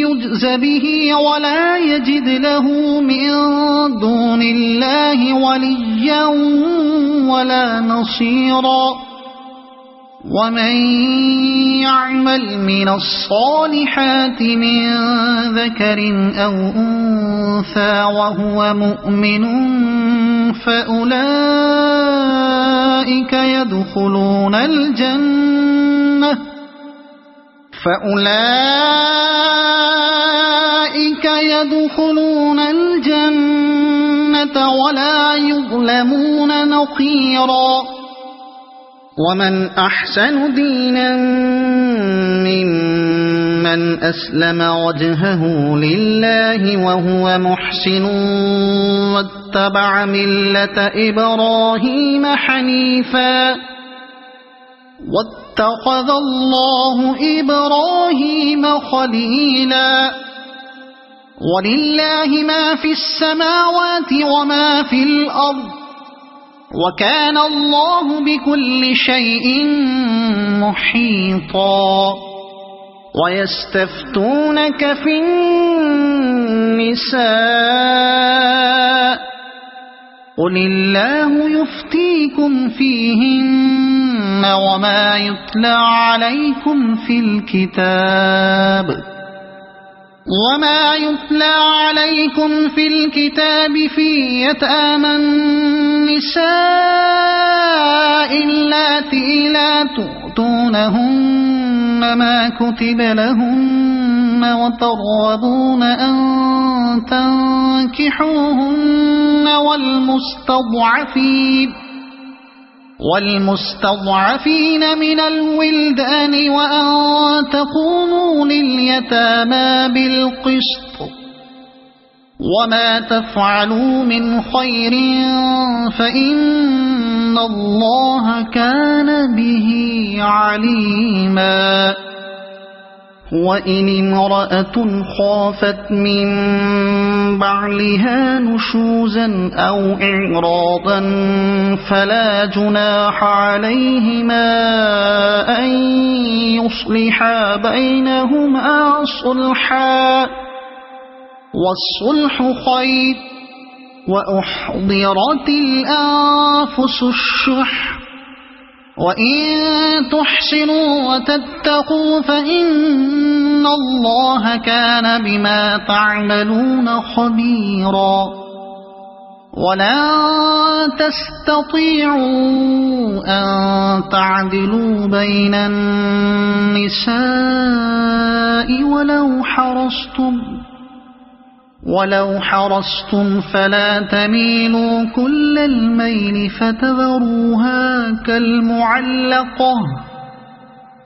يجز به ولا يجد له من دون الله وليا ولا نصيرا ومن يعمل من الصالحات من ذكر أو أنثى وهو مؤمن فأولئك يدخلون الجنة ولا يظلمون نقيرا ومن أحسن دينا ممن أسلم وجهه لله وهو محسن واتبع ملة إبراهيم حنيفا واتخذ الله إبراهيم خليلا ولله ما في السماوات وما في الأرض وكان الله بكل شيء محيطا ويستفتونك في النساء قل الله يفتيكم فيهن وما يتلى عليكم في الكتاب في يتامى النساء اللاتي لا تؤتونهن ما كتب لهن وترغبون أن تنكحوهن والمستضعفين من الولدان وأن تقوموا لليتامى بالقسط وما تفعلوا من خير فإن الله كان به عليما وإن امرأة خافت من بعلها نشوزا أو إعراضا فلا جناح عليهما أن يصلحا بينهما صلحا والصلح خير وأحضرت الأنفس الشح وإن تحسنوا وتتقوا فإن الله كان بما تعملون خبيرا ولن تستطيعوا أن تعدلوا بين النساء ولو حرصتم فلا تميلوا كل الميل فتذروها كالمعلقة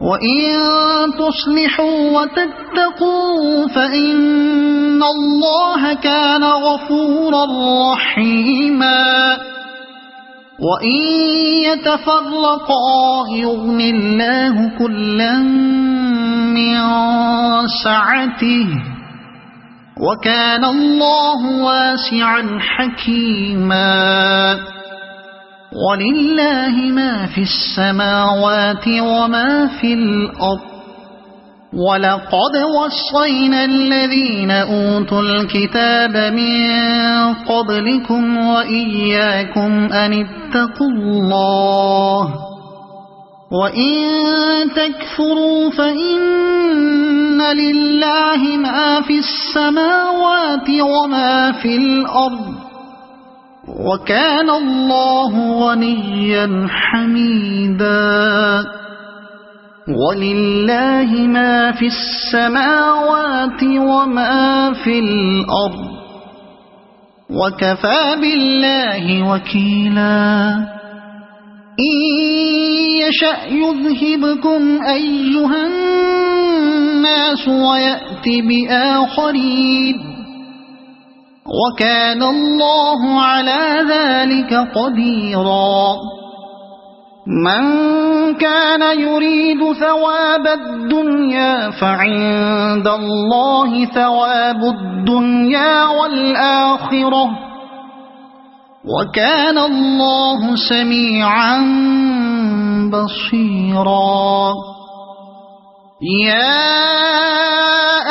وإن تصلحوا وتتقوا فإن الله كان غفورا رحيما وإن يتفرقا يغن الله كلا من سعته وكان الله واسعا حكيما ولله ما في السماوات وما في الأرض ولقد وصينا الذين أوتوا الكتاب من قبلكم وإياكم أن اتقوا الله وإن تكفروا فإن لله ما في السماوات وما في الأرض وكان الله غنيا حميدا ولله ما في السماوات وما في الأرض وكفى بالله وكيلا إن يشأ يذهبكم أيها الناس ويأتي بآخرين وكان الله على ذلك قديرا من كان يريد ثواب الدنيا فعند الله ثواب الدنيا والآخرة وكان الله سميعا بصيرا يا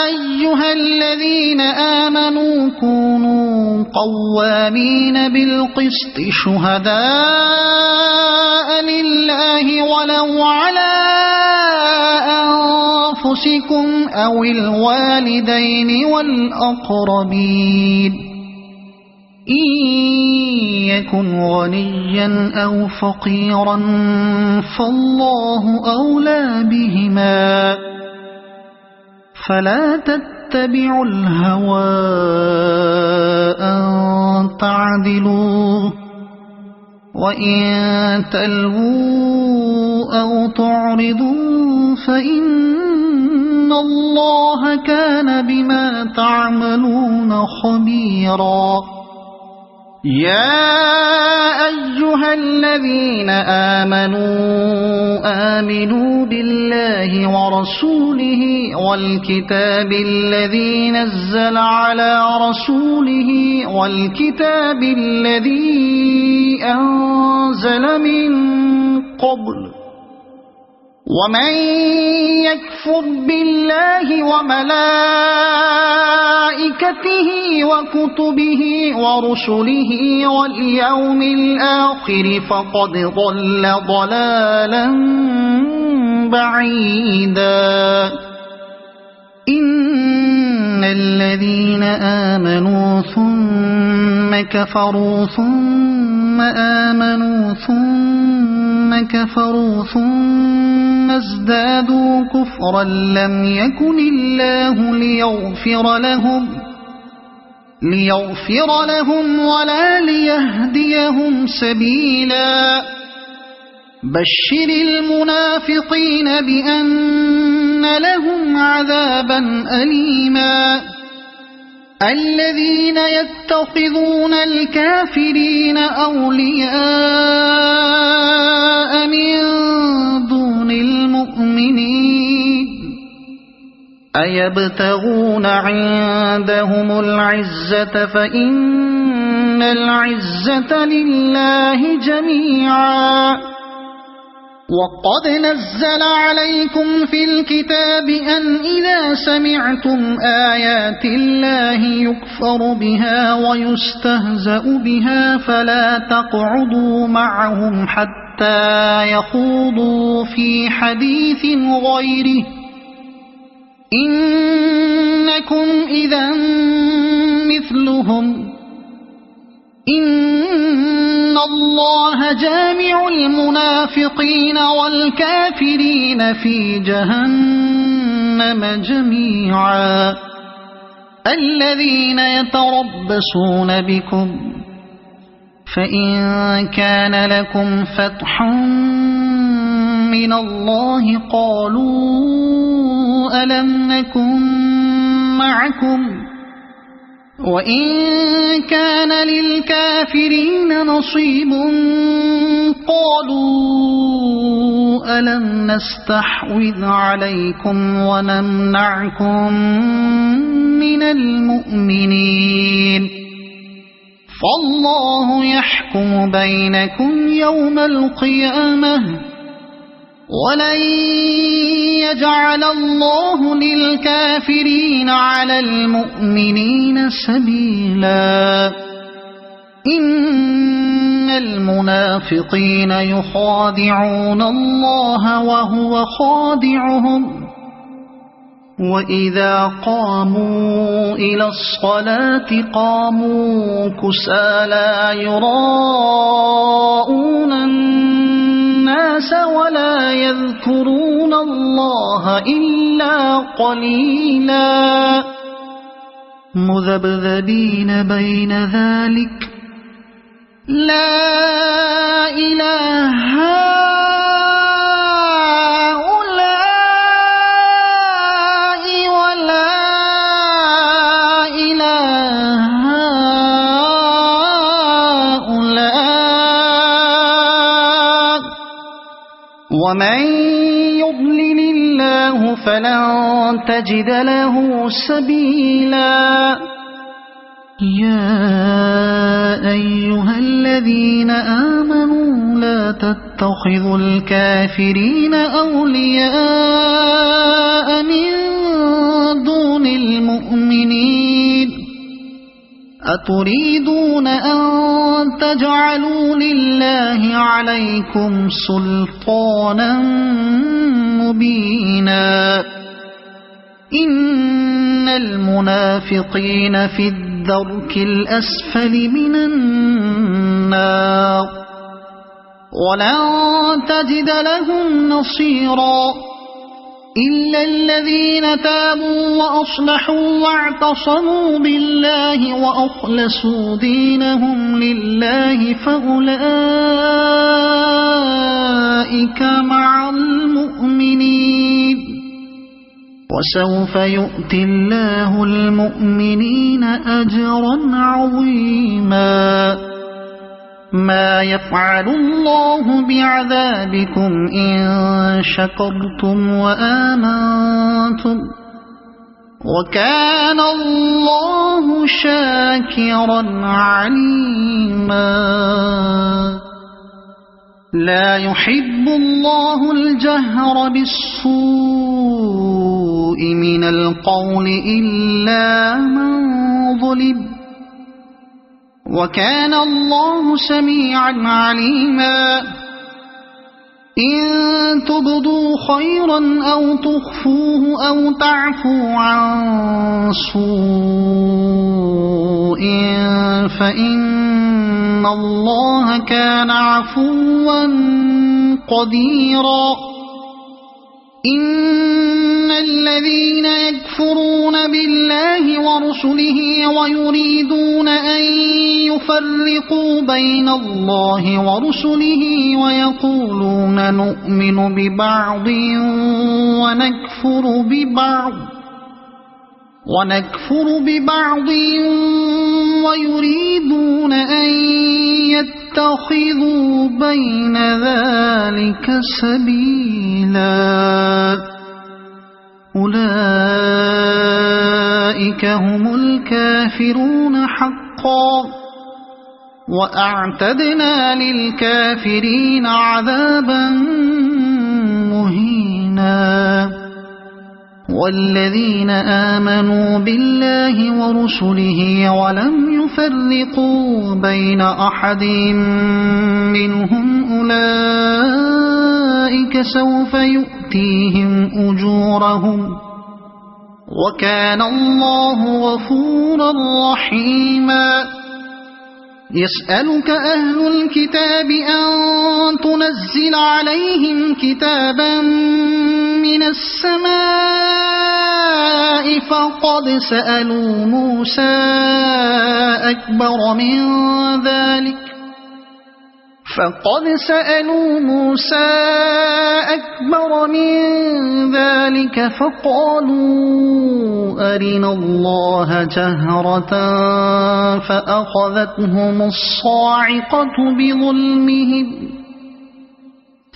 أيها الذين آمنوا كونوا قوامين بالقسط شهداء لله ولو على أنفسكم أو الوالدين والأقربين إن يكن غنيا أو فقيرا فالله أولى بهما فلا تتبعوا الهوى أن تعدلوا وإن تلووا أو تعرضوا فإن الله كان بما تعملون خبيرا يا أيها الذين آمنوا بالله ورسوله والكتاب الذي نزل على رسوله والكتاب الذي أنزل من قبل ومن يكفر بالله وملائكته وكتبه ورسله واليوم الآخر فقد ضل ضلالا بعيدا إن الذين آمنوا ثم كفروا ثم ثم آمنوا ثم كفروا ثم ازدادوا كفرا لم يكن الله ليغفر لهم ولا ليهديهم سبيلا بشر المنافقين بأن لهم عذابا أليما الذين يتخذون الكافرين أولياء من دون المؤمنين أيبتغون عندهم العزة فإن العزة لله جميعا وقد نزل عليكم في الكتاب أن إذا سمعتم آيات الله يكفر بها ويستهزأ بها فلا تقعدوا معهم حتى يخوضوا في حديث غيره إنكم إذا مثلهم إن الله جامع المنافقين والكافرين في جهنم جميعا الذين يتربصون بكم فإن كان لكم فتح من الله قالوا ألم نكن معكم وإن كان للكافرين نصيب قالوا ألم نستحوذ عليكم ونمنعكم من المؤمنين فالله يحكم بينكم يوم القيامة ولن يجعل الله للكافرين على المؤمنين سبيلا إن المنافقين يخادعون الله وهو خادعهم وإذا قاموا إلى الصلاة قاموا كسالى يراءون الناس ولا يذكرون الله إلا قليلا مذبذبين بين ذلك لا إله هؤلاء ولا إله هؤلاء ومن يضلل الله فلن تجد له سبيلا يا أيها الذين آمنوا لا تتخذوا الكافرين أولياء من دون المؤمنين أتريدون أن تجعلوا لله عليكم سلطانا مبينا إن المنافقين في الدرك الأسفل من النار ولن تجد لهم نصيرا إلا الذين تابوا وأصلحوا واعتصموا بالله وأخلصوا دينهم لله فأولئك مع المؤمنين وسوف يؤتي الله المؤمنين أجرا عظيما ما يفعل الله بعذابكم إن شكرتم وآمنتم وكان الله شاكرا عليما لا يحب الله الجهر بالسوء من القول إلا من ظلم وكان الله سميعا عليما إن تبدوا خيرا أو تخفوه أو تعفوا عن سوء فإن إن الله كان عفوا قديرا إن الذين يكفرون بالله ورسله ويريدون أن يفرقوا بين الله ورسله ويقولون نؤمن ببعض ونكفر ببعض ويريدون أن يتخذوا بين ذلك سبيلا أولئك هم الكافرون حقا وأعتدنا للكافرين عذابا مهينا والذين آمنوا بالله ورسله ولم يفرقوا بين أحد منهم أولئك سوف يؤتيهم أجورهم وكان الله غفورا رحيما يسألك أهل الكتاب أن تنزل عليهم كتابا من السماء فقد سألوا موسى أكبر من ذلك فقالوا أرنا الله جهرة فأخذتهم الصاعقة بظلمهم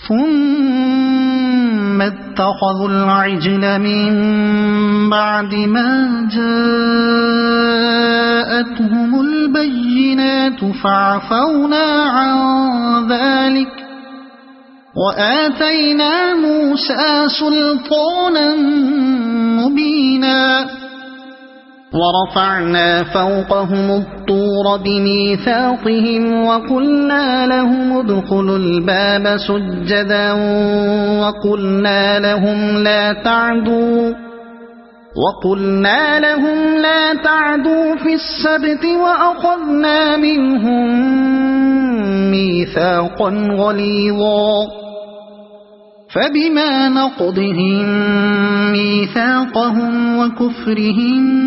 ثم اتخذوا العجل من بعد ما جاءتهم البينات فعفونا عن ذلك وآتينا موسى سلطانا مبينا ورفعنا فوقهم الطور بميثاقهم وقلنا لهم ادخلوا الباب سجدا وقلنا لهم لا تعدوا في السبت وأخذنا منهم ميثاقا غليظا فبما نقضهم ميثاقهم وكفرهم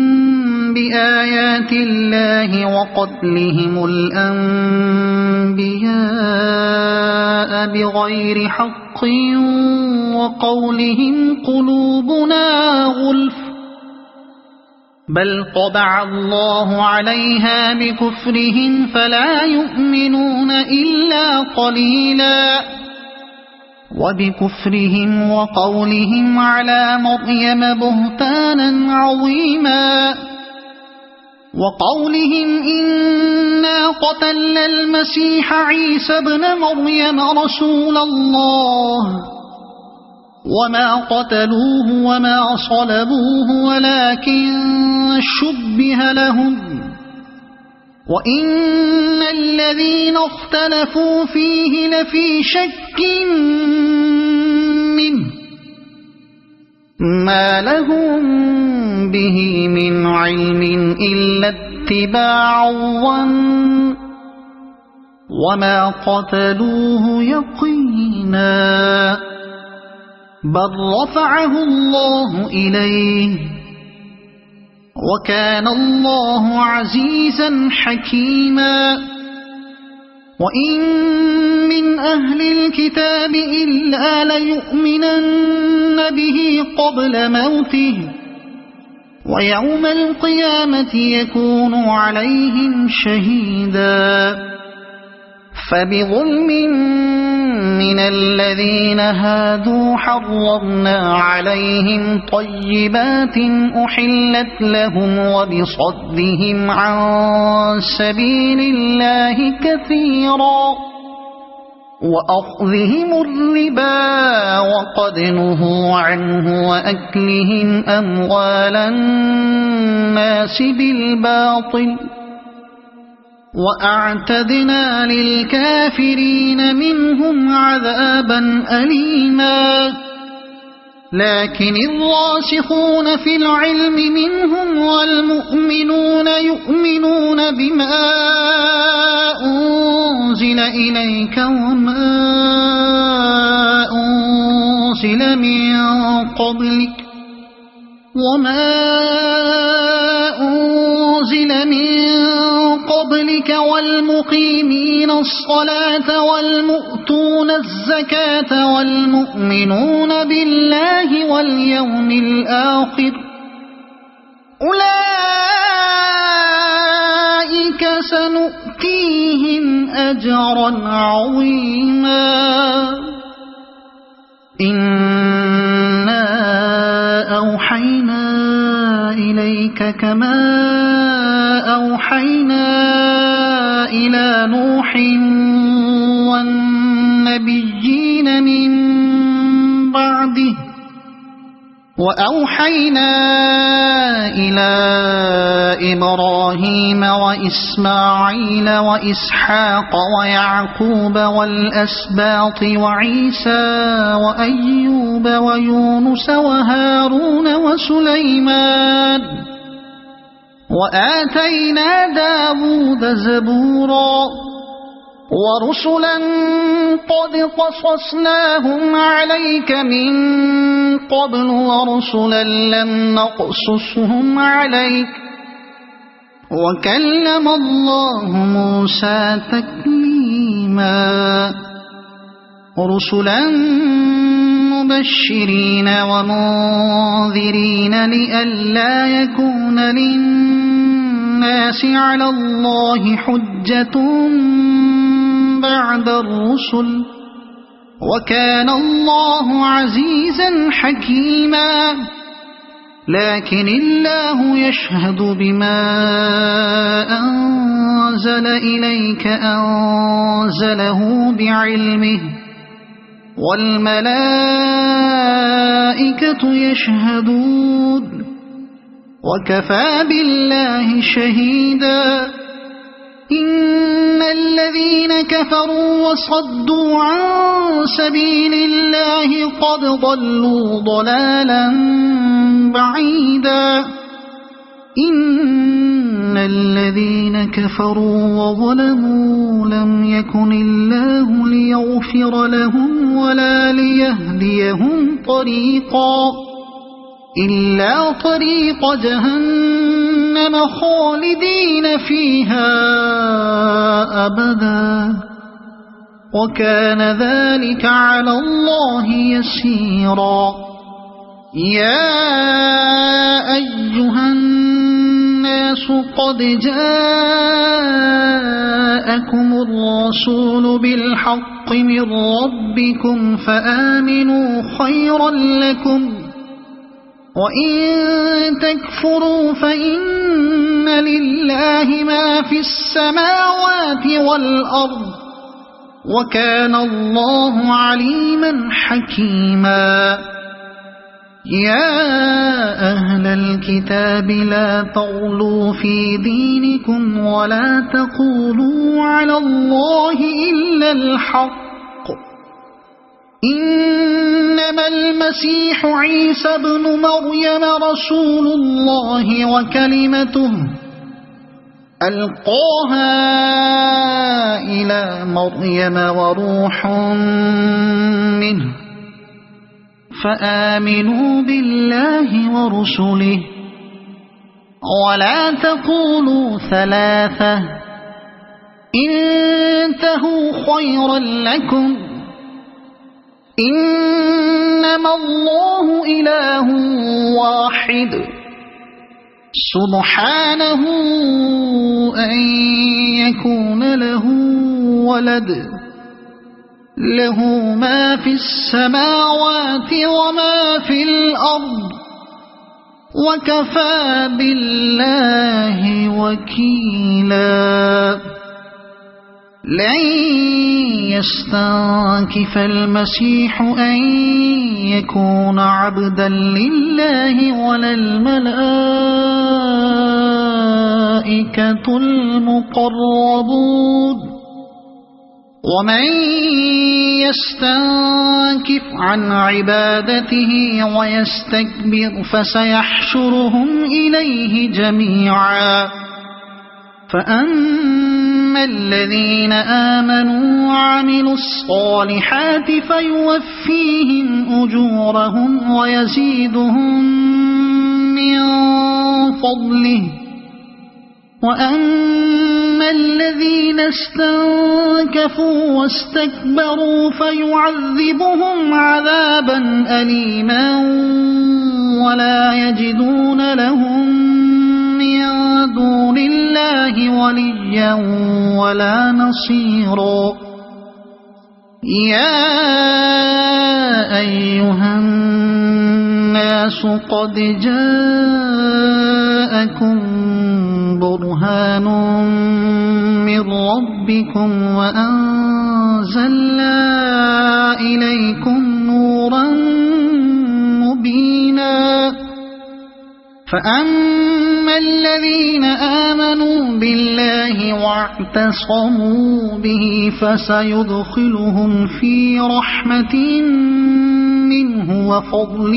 بآيات الله وقتلهم الأنبياء بغير حق وقولهم قلوبنا غلف بل طبع الله عليها بكفرهم فلا يؤمنون إلا قليلا وبكفرهم وقولهم على مريم بهتانا عظيما وقولهم إنا قتلنا المسيح عيسى ابن مريم رسول الله وما قتلوه وما صلبوه ولكن شبه لهم وإن الذين اختلفوا فيه لفي شك منه ما لهم به من علم إلا اتباع الظن وما قتلوه يقينا بل رفعه الله إليه وكان الله عزيزا حكيما وإن من أهل الكتاب إلا ليؤمنن به قبل موته ويوم القيامة يكون عليهم شهيدا فبظلم من الذين هادوا حرمنا عليهم طيبات أحلت لهم وبصدهم عن سبيل الله كثيرا وأخذهم الربا وقد نهوا عنه وأكلهم أموال الناس بالباطل وأعتدنا للكافرين منهم عذابا أليما لكن الراسخون في العلم منهم والمؤمنون يؤمنون بما أنزل إليك وما أنزل من قبلك والمقيمين الصلاة والمؤتون الزكاة والمؤمنون بالله واليوم الآخر أولئك سنؤتيهم أجرا عظيما إنا أوحينا إليك كما أوحينا إلى نوح والنبيين من بعده وأوحينا إلى إبراهيم وإسماعيل وإسحاق ويعقوب والأسباط وعيسى وأيوب ويونس وهارون وسليمان وآتينا داود زبورا ورسلا قد قصصناهم عليك من قبل ورسلا لم نقصصهم عليك وكلم الله موسى تكليما رسلا مبشرين ومنذرين لئلا يكون للناس على الله حجة بعد الرسل وكان الله عزيزا حكيما لكن الله يشهد بما أنزل إليك أنزله بعلمه والملائكة يشهدون وكفى بالله شهيدا إن الذين كفروا وصدوا عن سبيل الله قد ضلوا ضلالا بعيدا إن الذين كفروا وظلموا لم يكن الله ليغفر لهم ولا ليهديهم طريقا إلا طريق جهنم خالدين فيها أبدا وكان ذلك على الله يسيرا يا أيها الناس قد جاءكم الرسول بالحق من ربكم فآمنوا خيرا لكم وإن تكفروا فإن لله ما في السماوات والأرض وكان الله عليما حكيما يا أهل الكتاب لا تغلوا في دينكم ولا تقولوا على الله إلا الحق إنما المسيح عيسى ابن مريم رسول الله وكلمته ألقاها إلى مريم وروح منه فآمنوا بالله ورسله ولا تقولوا ثلاثة انتهوا خيرا لكم إنما الله إله واحد سبحانه أن يكون له ولد له ما في السماوات وما في الأرض وكفى بالله وكيلا لن يستنكف المسيح أن يكون عبدا لله ولا الملائكة المقربون ومن يستنكف عن عبادته ويستكبر فسيحشرهم إليه جميعا فأما الذين آمنوا وعملوا الصالحات فيوفيهم أجورهم ويزيدهم من فضله وأما الذين استنكفوا واستكبروا فيعذبهم عذابا أليما ولا يجدون لهم من دون الله وليا ولا نصيرا يا أيها الناس قد جاءكم برهان من ربكم وأنزلنا إليكم نورا مبينا فأما الذين آمنوا بالله واعتصموا به فسيدخلهم في رحمة منه وفضل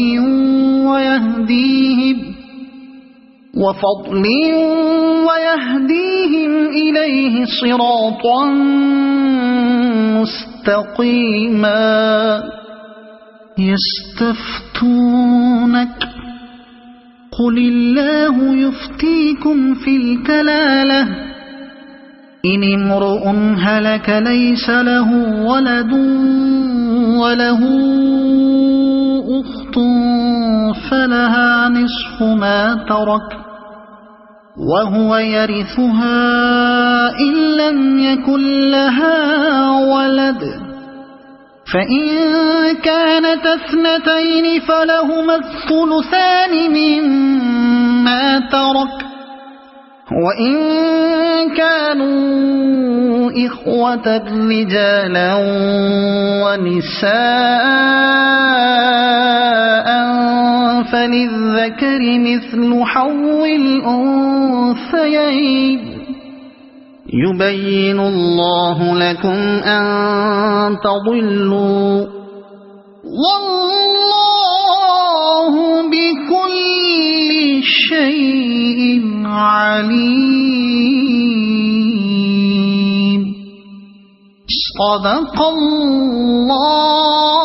ويهديهم إليه صراطا مستقيما يستفتونك قل الله يفتيكم في الكلالة إن امرؤ هلك ليس له ولد وله أخت فلها نصف ما ترك وهو يرثها إن لم يكن لها ولد فإن كانت اثنتين فلهما الثلثان مما ترك وإن كانوا إخوة رجالا ونساء فللذكر مثل حظ الأنثيين يبين الله لكم أن تضلوا والله بكل شيء عليم صدق الله